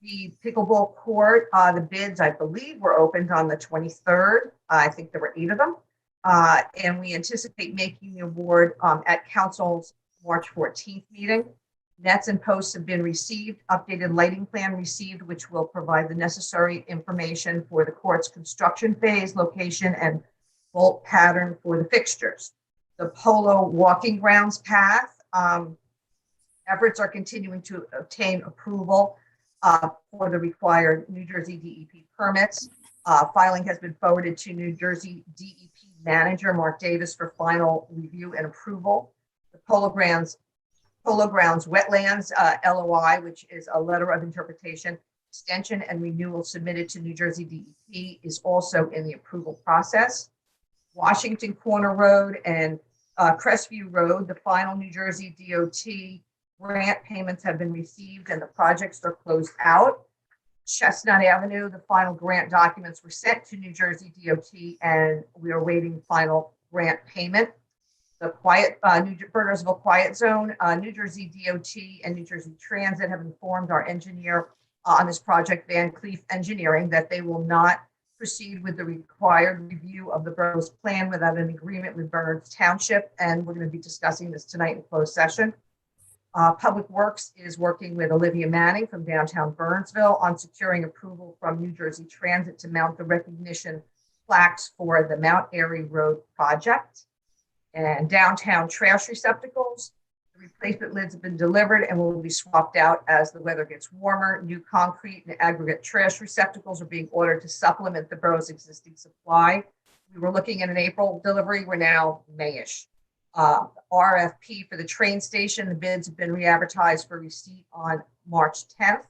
The pickleball court, the bids, I believe, were opened on the 23rd. I think there were 8 of them. And we anticipate making the award at council's March 14th meeting. Nets and posts have been received, updated lighting plan received, which will provide the necessary information for the court's construction phase, location, and bolt pattern for the fixtures. The Polo Walking Grounds path, efforts are continuing to obtain approval for the required New Jersey DEP permits. Filing has been forwarded to New Jersey DEP manager Mark Davis for final review and approval. The Polo Grounds Wetlands LOI, which is a letter of interpretation, extension and renewal submitted to New Jersey DEP, is also in the approval process. Washington Corner Road and Crestview Road, the final New Jersey DOT grant payments have been received and the projects are closed out. Chestnut Avenue, the final grant documents were sent to New Jersey DOT and we are waiting final grant payment. The Bernardsville Quiet Zone, New Jersey DOT and New Jersey Transit have informed our engineer on this project, Van Cleef Engineering, that they will not proceed with the required review of the borough's plan without an agreement with Bernards Township, and we're going to be discussing this tonight in closed session. Public Works is working with Olivia Manning from downtown Bernardsville on securing approval from New Jersey Transit to mount the recognition plaques for the Mount Airy Road project. And downtown trash receptacles, the replacement lids have been delivered and will be swapped out as the weather gets warmer. New concrete and aggregate trash receptacles are being ordered to supplement the borough's existing supply. We were looking at an April delivery. We're now Mayish. RFP for the train station. The bids have been re-advertised for receipt on March 10th.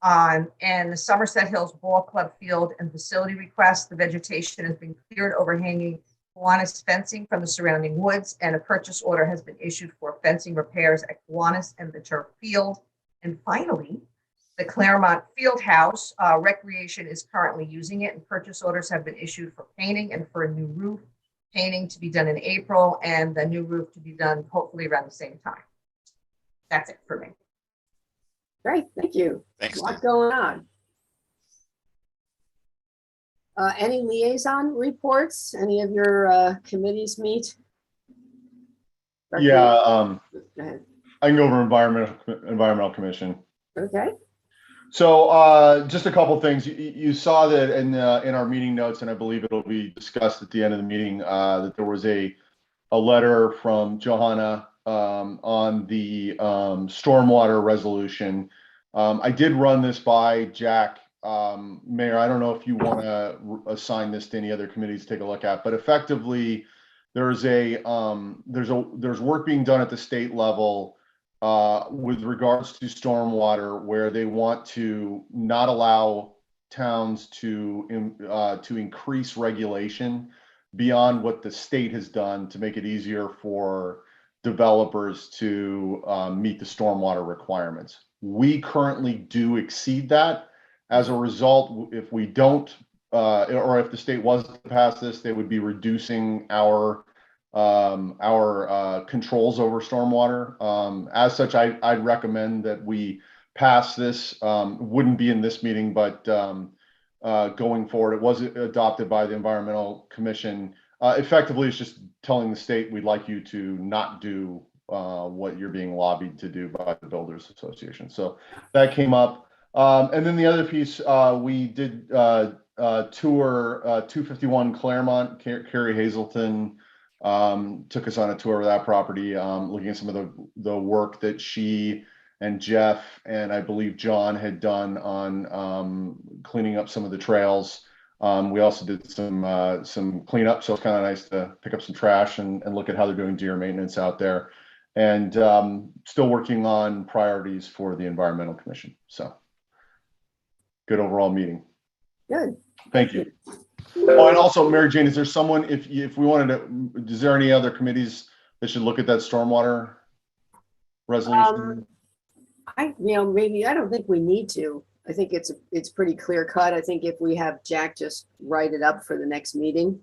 And the Somerset Hills Ball Club field and facility request. The vegetation has been cleared, overhanging Kiwanis fencing from the surrounding woods, and a purchase order has been issued for fencing repairs at Kiwanis and the turf field. And finally, the Claremont Field House, Recreation is currently using it, and purchase orders have been issued for painting and for a new roof. Painting to be done in April and the new roof to be done hopefully around the same time. That's it for me. Great, thank you. Thanks. A lot going on. Any liaison reports? Any of your committees meet? Yeah, Go ahead. I can go over environmental commission. Okay. So just a couple things. You saw that in our meeting notes, and I believe it'll be discussed at the end of the meeting, that there was a a letter from Johanna on the stormwater resolution. I did run this by Jack. Mayor, I don't know if you want to assign this to any other committees to take a look at, but effectively there's work being done at the state level with regards to stormwater, where they want to not allow towns to increase regulation beyond what the state has done to make it easier for developers to meet the stormwater requirements. We currently do exceed that. As a result, if we don't, or if the state was to pass this, they would be reducing our controls over stormwater. As such, I'd recommend that we pass this. Wouldn't be in this meeting, but going forward, it was adopted by the Environmental Commission. Effectively, it's just telling the state we'd like you to not do what you're being lobbied to do by the Builders Association. So that came up. And then the other piece, we did tour 251 Claremont. Carrie Hazelton took us on a tour of that property, looking at some of the work that she and Jeff and I believe John had done on cleaning up some of the trails. We also did some cleanup, so it's kind of nice to pick up some trash and look at how they're doing deer maintenance out there. And still working on priorities for the Environmental Commission. So good overall meeting. Good. Thank you. Oh, and also, Mary Jane, is there someone, if we wanted to, is there any other committees that should look at that stormwater resolution? Maybe, I don't think we need to. I think it's pretty clear cut. I think if we have Jack just write it up for the next meeting.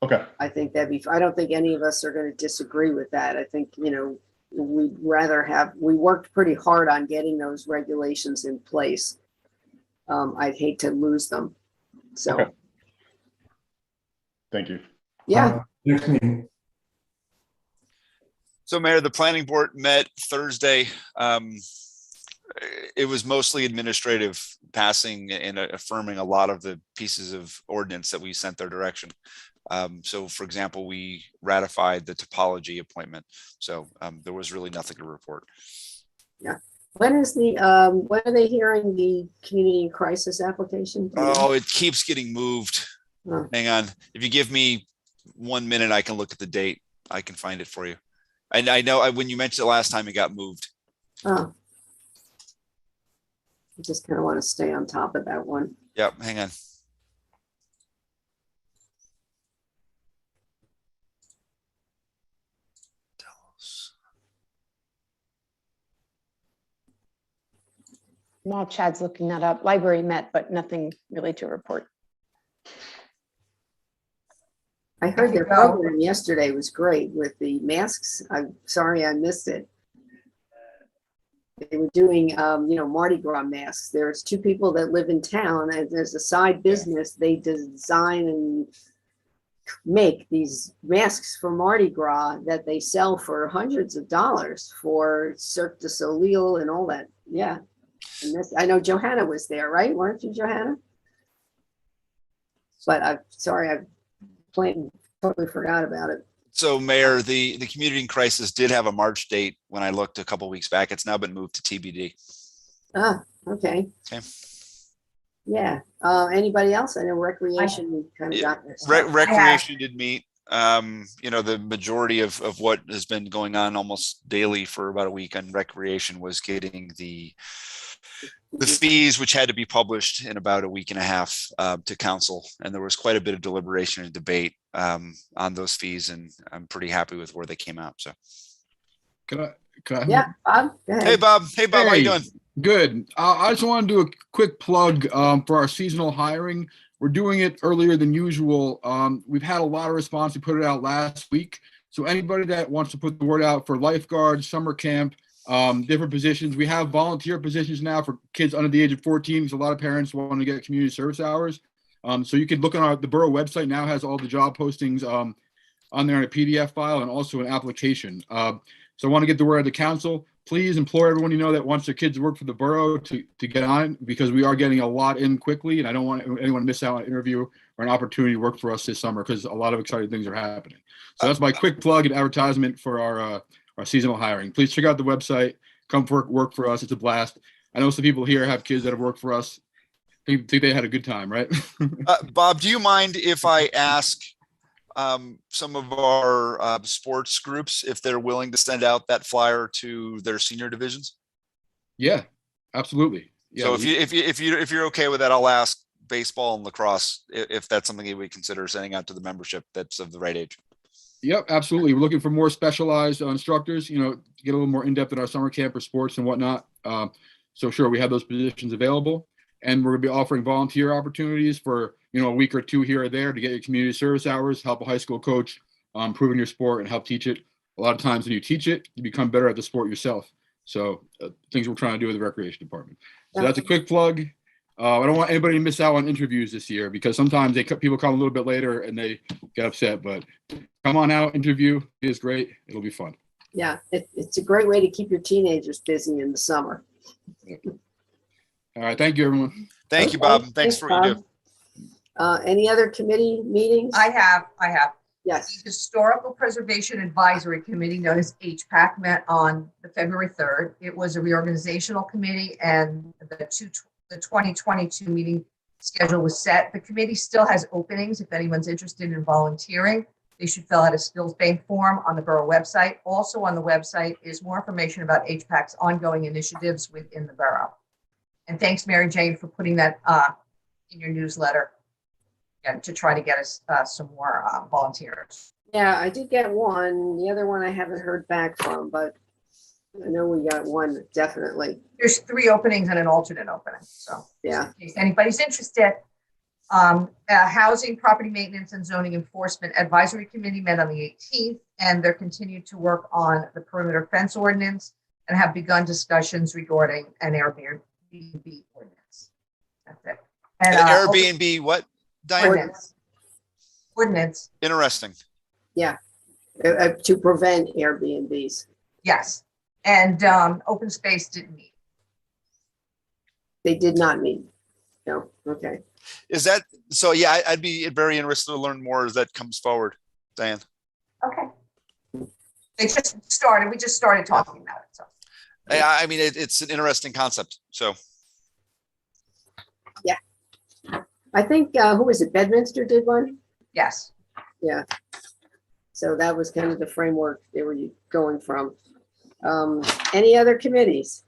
Okay. I think I don't think any of us are going to disagree with that. I think, we'd rather we worked pretty hard on getting those regulations in place. I'd hate to lose them. So. Okay. Thank you. Yeah. Next meeting. So Mayor, the planning board met Thursday. It was mostly administrative, passing and affirming a lot of the pieces of ordinance that we sent their direction. So for example, we ratified the topology appointment. So there was really nothing to report. Yeah. When are they hearing the community crisis application? Oh, it keeps getting moved. Oh. Hang on. If you give me 1 minute, I can look at the date. I can find it for you. And I know when you mentioned it last time, it got moved. Oh. I just kind of want to stay on top of that one. Yep. Hang on. While Chad's looking that up, library met, but nothing really to report. I heard their program yesterday was great with the masks. I'm sorry I missed it. They were doing, Mardi Gras masks. There's two people that live in town, and there's a side business. They design and make these masks for Mardi Gras that they sell for hundreds of dollars for Cirque du Soleil and all that. Yeah. And I know Johanna was there, right? Weren't you, Johanna? But I'm sorry, I totally forgot about it. So Mayor, the community in crisis did have a March date when I looked a couple weeks back. It's now been moved to TBD. Ah, okay. Okay. Yeah. Anybody else? I know recreation kind of got this. Recreation did meet. The majority of what has been going on almost daily for about a week on recreation was getting the fees, which had to be published in about a week and a half to council. And there was quite a bit of deliberation and debate on those fees. And I'm pretty happy with where they came out. So. Can I? Yeah, Bob. Go ahead. Hey, Bob. How you doing? Good. I just want to do a quick plug for our seasonal hiring. We're doing it earlier than usual. We've had a lot of response. We put it out last week. So anybody that wants to put the word out for lifeguards, summer camp, different positions. We have volunteer positions now for kids under the age of 14. Because a lot of parents want to get community service hours. So you can look on the Borough website now has all the job postings on there in a PDF file and also an application. So I want to get the word out to council. please implore everyone you know that wants their kids to work for the borough to get on, because we are getting a lot in quickly, and I don't want anyone to miss out on an interview or an opportunity to work for us this summer, because a lot of exciting things are happening. So that's my quick plug and advertisement for our seasonal hiring. Please check out the website. Come work for us. It's a blast. I know some people here have kids that have worked for us. Think they had a good time, right? Bob, do you mind if I ask some of our sports groups if they're willing to send out that flyer to their senior divisions? Yeah, absolutely. Yeah, so if you're okay with that, I'll ask baseball and lacrosse if that's something that we consider sending out to the membership that's of the right age. Yep, absolutely. We're looking for more specialized instructors, you know, to get a little more in depth in our summer camp for sports and whatnot. So sure, we have those positions available, and we're going to be offering volunteer opportunities for, you know, a week or two here or there to get your community service hours, help a high school coach improve in your sport and help teach it. A lot of times when you teach it, you become better at the sport yourself. So things we're trying to do with the recreation department. So that's a quick plug. I don't want anybody to miss out on interviews this year, because sometimes people come a little bit later and they get upset, but come on out, interview. It is great. It'll be fun. Yeah, it's a great way to keep your teenagers busy in the summer. All right. Thank you, everyone. Thank you, Bob. Thanks for what you do. Any other committee meetings? I have. Yes. The Historical Preservation Advisory Committee, known as HPAC, met on the February 3rd. It was a reorganizational committee, and the 2022 meeting schedule was set. The committee still has openings. If anyone's interested in volunteering, they should fill out a skills bank form on the borough website. Also on the website is more information about HPAC's ongoing initiatives within the borough. And thanks, Mary Jane, for putting that in your newsletter and to try to get us some more volunteers. Yeah, I did get one. The other one I haven't heard back from, but I know we got one definitely. There's 3 openings and an alternate opening. So yeah, in case anybody's interested. Housing, Property Maintenance, and Zoning Enforcement Advisory Committee met on the 18th, and they're continued to work on the perimeter fence ordinance and have begun discussions regarding an Airbnb ordinance. That's it. And Airbnb, what, Diane? Ordinance. Interesting. Yeah, to prevent Airbnbs. Yes, and open space didn't meet. They did not meet. No. Okay. Is that so? Yeah, I'd be very interested to learn more as that comes forward, Diane. Okay. They just started. We just started talking about it. So. I mean, it's an interesting concept. So. Yeah. I think who was it? Bedminster did one. Yes. Yeah. So that was kind of the framework they were going from. Any other committees?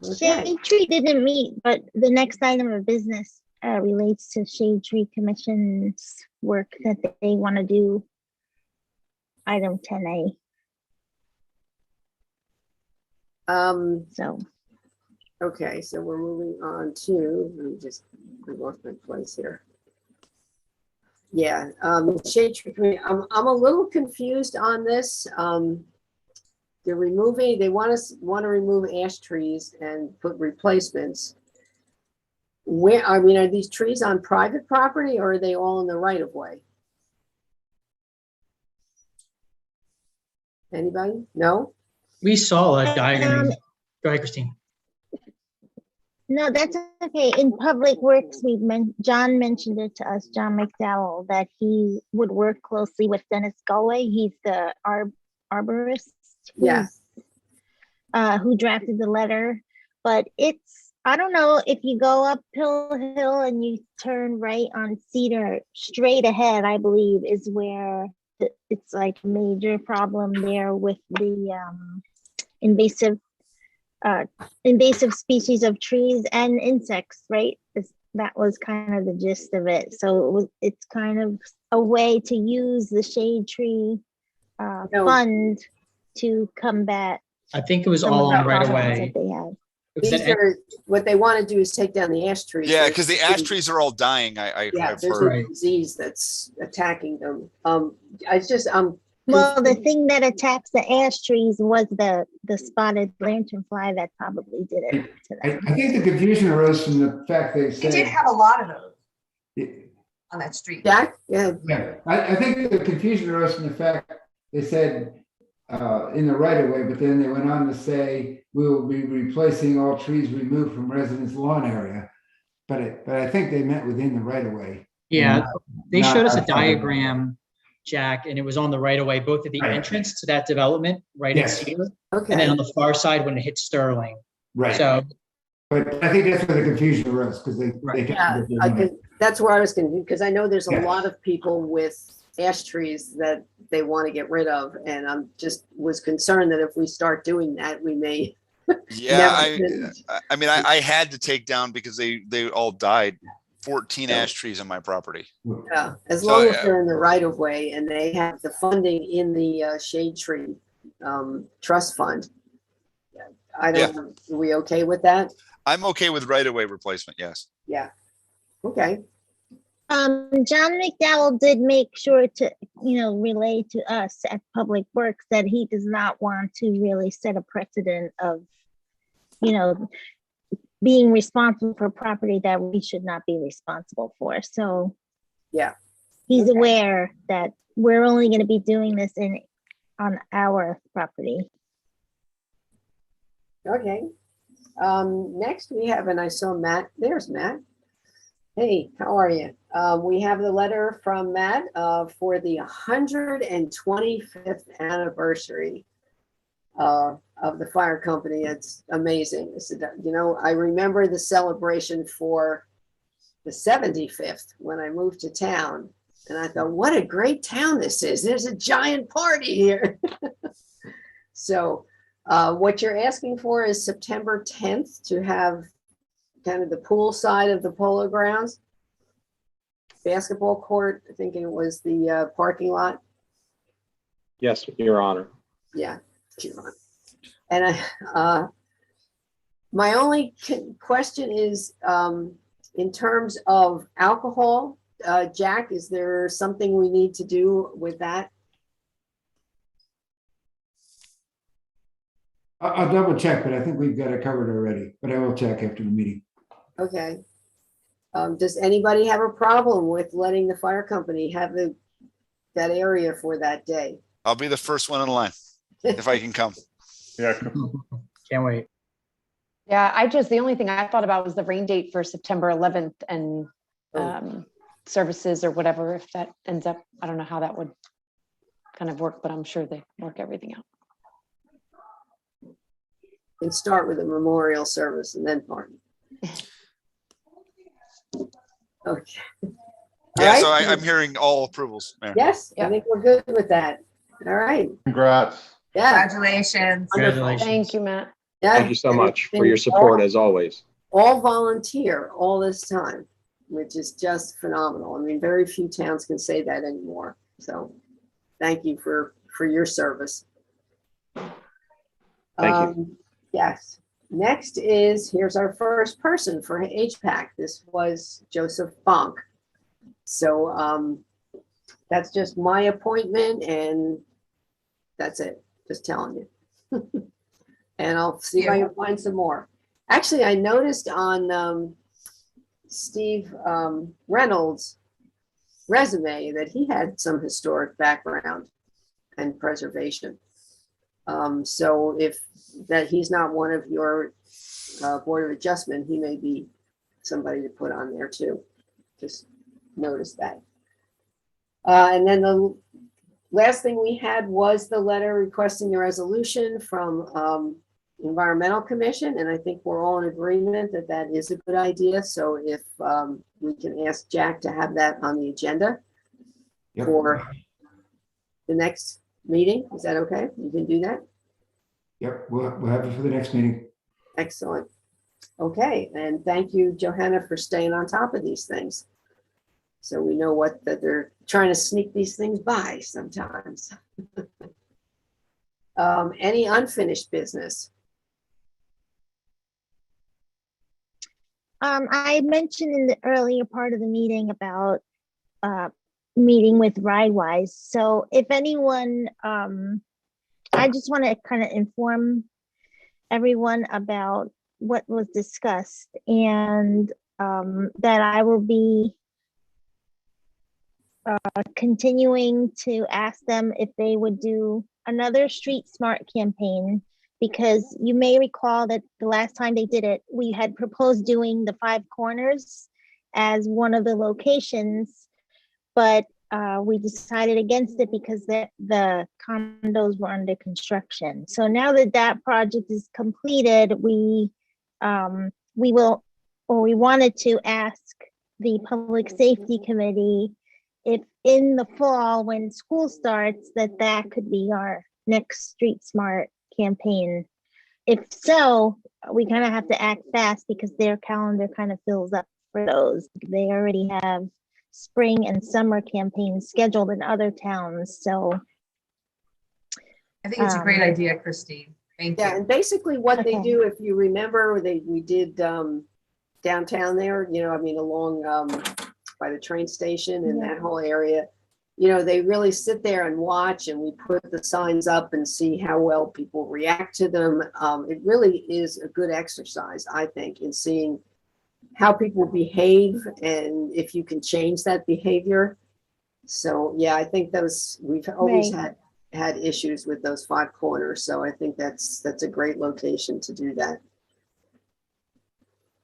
Okay. Shade Tree didn't meet, but the next item of business relates to Shade Tree Commission's work that they want to do. Item 10A. So. Okay, so we're moving on to, let me just lost my place here. Yeah, Shade Tree Committee. I'm a little confused on this. They're removing, they want to remove ash trees and put replacements. Where, I mean, are these trees on private property or are they all in the right of way? Anybody? No? We saw a diagram. Go ahead, Christine. No, that's okay. In Public Works, John mentioned it to us, John McDowell, that he would work closely with Dennis Galway. He's the arborist. Who drafted the letter, but it's, I don't know, if you go up Pill Hill and you turn right on Cedar, straight ahead, I believe, is where it's like a major problem there with the invasive species of trees and insects, right? That was kind of the gist of it. So it's kind of a way to use the shade tree fund to combat. I think it was all on right away. What they want to do is take down the ash trees. Yeah, because the ash trees are all dying. I've there's heard. a disease that's attacking them. Well, the thing that attacks the ash trees was the spotted lanternfly that probably did it to them. I think the confusion arose from the fact they said They did have a lot of those on that street. Yeah. I think the confusion arose from the fact they said in the right of way, but then they went on to say, we will be replacing all trees removed from residents' lawn area. But I think they meant within the right of way. Yeah, they not showed us a outside of it. diagram, Jack, and it was on the right of way, both at the Right. entrance to that development, right at Yes. Cedar, Okay. and then on the far side when it hits Sterling. Right. So, But I think that's where the confusion arose, because they. Right. Yeah, that's where I was confused, because I know there's a Yeah. lot of people with ash trees that they want to get rid of, and I'm just was concerned that if we start doing that, we may. Yeah, never- I mean, I had to take down because they all died. 14 ash trees on my property. Yeah, as So, long as they're in the right of way and they have the funding in the shade tree trust fund. I don't, are we okay with that? I'm okay with right-of-way replacement, yes. Yeah. Okay. John McDowell did make sure to, relay to us at Public Works that he does not want to really set a precedent of, being responsible for property that we should not be responsible for. So yeah, he's aware that we're only going to be doing this on our property. Okay. Next we have, and I saw Matt, there's Matt. Hey, how are you? We have the letter from Matt for the 125th anniversary of the fire company. It's amazing. I said, I remember the celebration for the 75th when I moved to town. And I thought, what a great town this is. There's a giant party here. So what you're asking for is September 10th to have kind of the pool side of the polo grounds, basketball court. I think it was the parking lot. Yes, Your Honor. Yeah. And my only question is, in terms of alcohol, Jack, is there something we need to do with that? I'll double check, but I think we've got it covered already, but I will check after the meeting. Okay. Does anybody have a problem with letting the fire company have that area for that day? I'll be the first one in line if I can come. Yeah. can't wait. Yeah, the only thing I thought about was the rain date for September 11th and services or whatever, if that ends up, I don't know how that would kind of work, but I'm sure they work everything out. And start with a memorial service and then party. Okay. Yeah, All so right. I'm hearing all approvals, Mayor. Yes, I think we're good with that. All right. Congrats. Yeah. Congratulations. Congratulations. Thank you, Matt. Yeah. Thank you so And much it's for your been support as always. all volunteer all this time, which is just phenomenal. I mean, very few towns can say that anymore. So thank you for your service. Thank you. Yes. Next here's our first person for HPAC. This was Joseph Bonk. So that's just my appointment and that's it. Just telling you. And I'll see if I can find some more. Actually, I noticed on Steve Reynolds' resume that he had some historic background and preservation. So if that he's not one of your Board of Adjustment, he may be somebody to put on there too. Just notice that. And then the last thing we had was the letter requesting the resolution from Environmental Commission, and I think we're all in agreement that that is a good idea. So if we can ask Jack to have that on the agenda for the next meeting, is that okay? You can do that? Yep, we'll have it for the next meeting. Excellent. Okay, and thank you, Johanna, for staying on top of these things. So we know that they're trying to sneak these things by sometimes. Any unfinished business? I mentioned in the earlier part of the meeting about meeting with RideWise. So if anyone, I just want to kind of inform everyone about what was discussed and that I will be continuing to ask them if they would do another Street Smart campaign, because you may recall that the last time they did it, we had proposed doing the 5 corners as one of the locations, but we decided against it because the condos were under construction. So now that that project is completed, we wanted to ask the Public Safety Committee if in the fall, when school starts, that could be our next Street Smart campaign. If so, we kind of have to act fast because their calendar kind of fills up for those. They already have spring and summer campaigns scheduled in other towns. So I think it's a great idea, Christine. Thank you. Yeah, and basically what they Okay. do, if you remember, we did downtown there, you know, I mean, along by the train station and Yeah. that whole area. You know, they really sit there and watch, and we put the signs up and see how well people react to them. It really is a good exercise, I think, in seeing how people behave and if you can change that behavior. So yeah, I think we've always had issues with those 5 corners. So I think that's a great location to do that.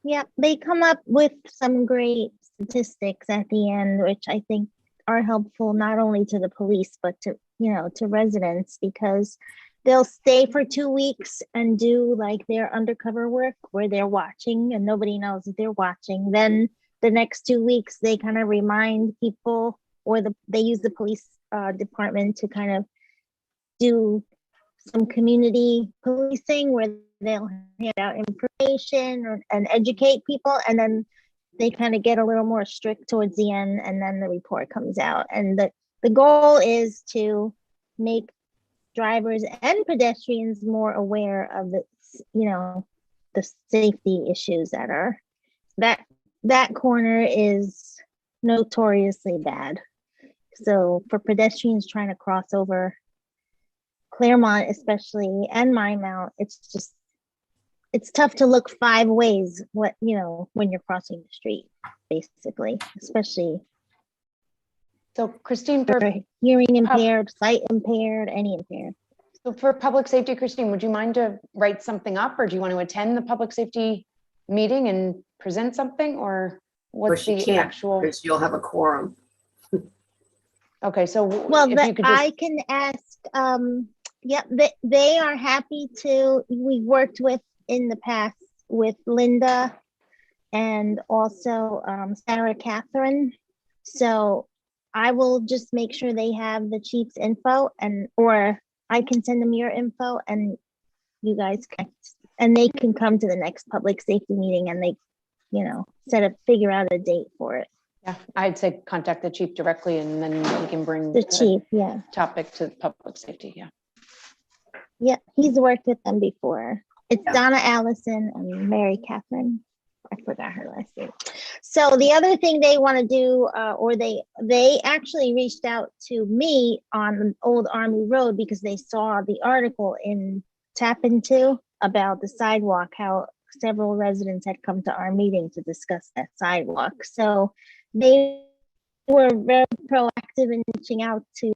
yeah, they come up with some great statistics at the end, which I think are helpful not only to the police, but to, to residents, because they'll stay for 2 weeks and do like their undercover work where they're watching and nobody knows that they're watching. Then the next 2 weeks, they kind of remind people, or they use the police department to kind of do some community policing where they'll hand out information and educate people. And then they kind of get a little more strict towards the end, and then the report comes out. And the goal is to make drivers and pedestrians more aware of the safety issues that corner is notoriously bad. So for pedestrians trying to cross over Claremont especially, and Mount, it's tough to look 5 ways when you're crossing the street, basically, especially. So Christine, for hearing impaired, sight impaired, any impaired. So for public safety, Christine, would you mind to write something up, or do you want to attend the public safety meeting and present something, or what's the actual? Because you'll have a quorum. Okay, so I can ask. They are happy to. We worked with in the past with Linda and also Sarah Catherine. So I will just make sure they have the chief's info, or I can send them your info, and you guys they can come to the next public safety meeting, and they, figure out a date for it. Yeah, I'd say contact the chief directly, and then he can bring the chief, topic to public safety. Yeah, he's worked with them before. It's Donna Allison and Mary Catherine. I forgot her last name. So the other thing they want to do, or they actually reached out to me on Old Army Road because they saw the article in Tap Into about the sidewalk, how several residents had come to our meeting to discuss that sidewalk. So they were very proactive in reaching out to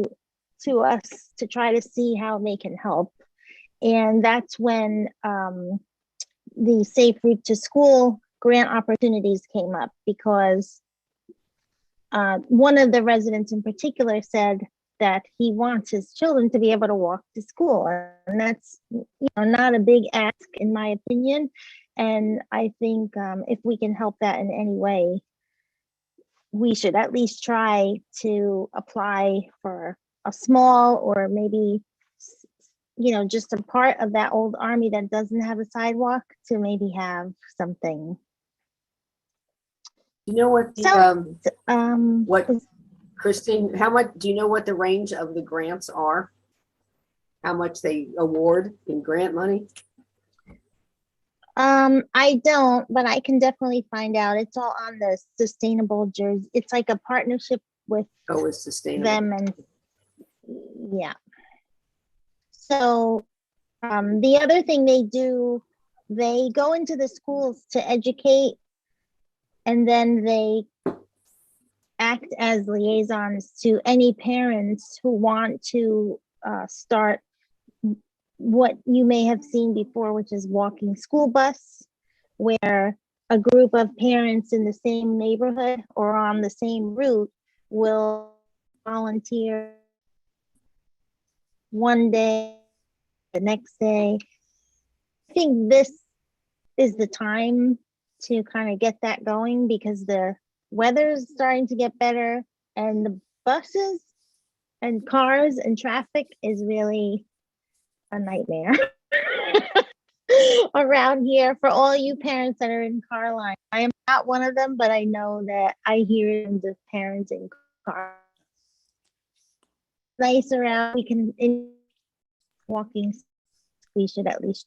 us to try to see how they can help. And that's when the Safe Route to School grant opportunities came up, because one of the residents in particular said that he wants his children to be able to walk to school. And that's not a big ask, in my opinion. And I think if we can help that in any way, we should at least try to apply for a small, or maybe just a part of that Old Army that doesn't have a sidewalk to maybe have something. You know what Christine, how much do you know what the range of the grants are? How much they award in grant money? I don't, but I can definitely find out. It's all on the Sustainable Jersey. It's like a partnership with them, and yeah. So the other thing they do, they go into the schools to educate, and then they act as liaisons to any parents who want to start what you may have seen before, which is walking school bus, where a group of parents in the same neighborhood or on the same route will volunteer one day, the next day. I think this is the time to kind of get that going because the weather's starting to get better and the buses and cars and traffic is really a nightmare around here for all you parents that are in car line. I am not one of them, but I know that I hear the parents in car. Nice around, we can in walking, we should at least.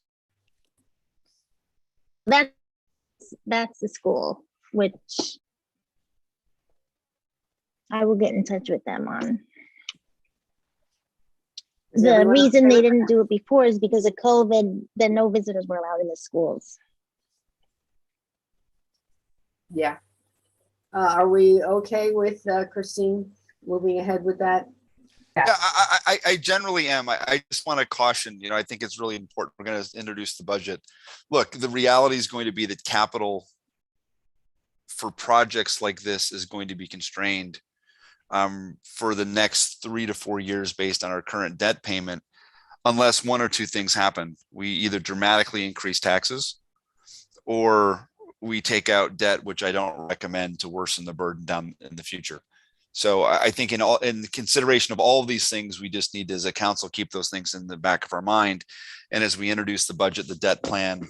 That's the school, which I will get in touch with them on. Is The everyone reason okay they with didn't do it before is because of COVID, then no visitors were allowed in the schools. Yeah. Are we okay with Christine moving ahead with that? Yeah, I generally am. I just want to caution, I think it's really important. We're going to introduce the budget. Look, the reality is going to be that capital for projects like this is going to be constrained for the next 3 to 4 years based on our current debt payment, unless one or two things happen. We either dramatically increase taxes or we take out debt, which I don't recommend to worsen the burden down in the future. So I think in consideration of all of these things, we just need to, as a council, keep those things in the back of our mind. And as we introduce the budget, the debt plan,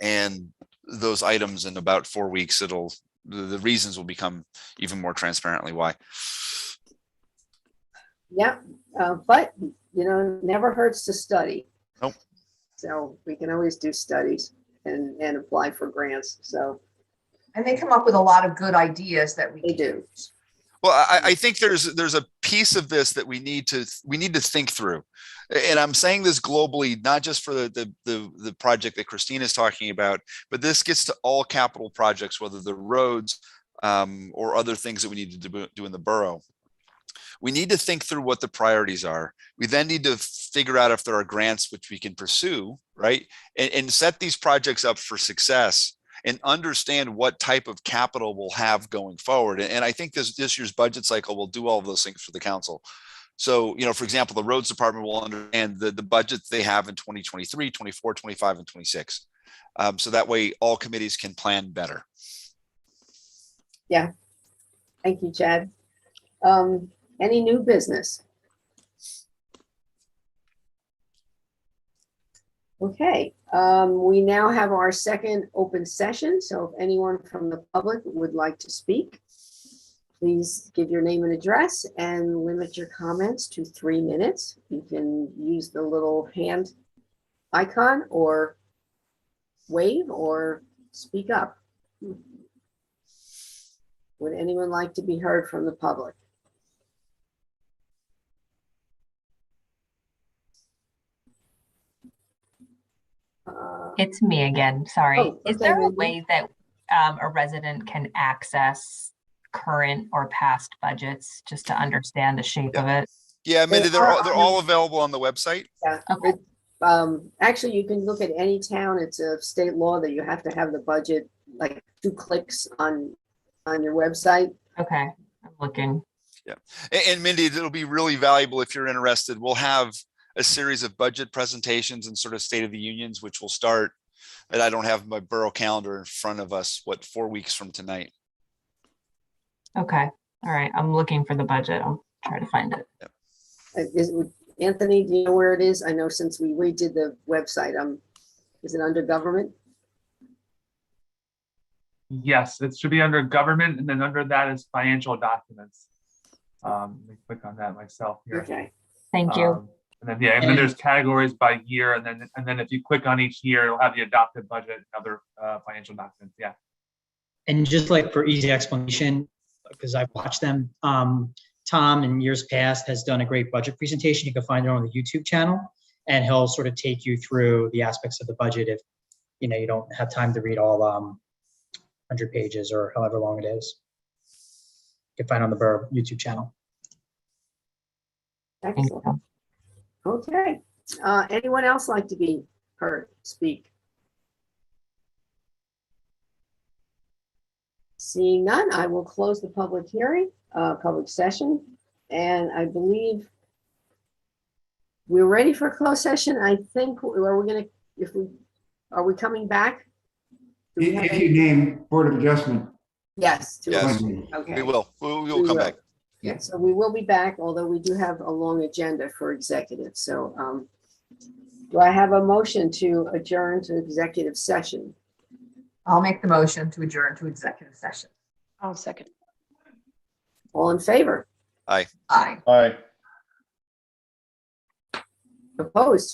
and those items in about 4 weeks, the reasons will become even more transparently why. Yeah, but never hurts to study. Nope. So we can always do studies and apply for grants. So. And they come up with a lot of good ideas that we do. Well, I think there's a piece of this that we need to think through, and I'm saying this globally, not just for the project that Christine is talking about, but this gets to all capital projects, whether they're roads or other things that we need to do in the borough. We need to think through what the priorities are. We then need to figure out if there are grants which we can pursue, right, and set these projects up for success. And understand what type of capital we'll have going forward. And I think this year's budget cycle will do all of those things for the council. So, for example, the roads department will understand the budget they have in 2023, 24, 25, and 26. So that way all committees can plan better. Yeah. Thank you, Chad. Any new business? Okay, we now have our second open session. So if anyone from the public would like to speak, please give your name and address and limit your comments to 3 minutes. You can use the little hand icon or wave or speak up. Would anyone like to be heard from the public? It's me again, sorry. Oh, Is okay, there a Mindy. way that a resident can access current or past budgets just to understand the shape of it? Yeah, Mindy, they're all available on the website. Yeah. Okay. Actually, you can look at any town. It's a state law that you have to have the budget like 2 clicks on your website. Okay, I'm looking. Yeah, and Mindy, it'll be really valuable if you're interested. We'll have a series of budget presentations and sort of state of the unions, which will start, and I don't have my borough calendar in front of us, 4 weeks from tonight. Okay, all right, I'm looking for the budget. I'll try to find it. Anthony, do you know where it is? I know since we redid the website, is it under government? Yes, it should be under government, and then under that is financial documents. Let me click on that myself here. Okay. Thank you. And then there's categories by year, and then if you click on each year, it'll have the adopted budget and other financial documents. Yeah. And just like for easy explanation, because I've watched them, Tom in years past has done a great budget presentation. You can find it on the YouTube channel, and he'll sort of take you through the aspects of the budget if you don't have time to read all 100 pages or however long it is. You can find it on the Borough YouTube channel. Excellent. Okay. Anyone else like to be heard speak? Seeing none, I will close the public hearing, public session, and I believe we're ready for a closed session. I think, are we gonna, are we coming back? Do we have If any- you name Board of Adjustment. Yes. Yes. Okay. We will come back. Yeah, so we will be back, although we do have a long agenda for executive. So do I have a motion to adjourn to executive session? I'll make the motion to adjourn to executive session. I'll second. All in favor? Aye. Aye. Aye. Opposed?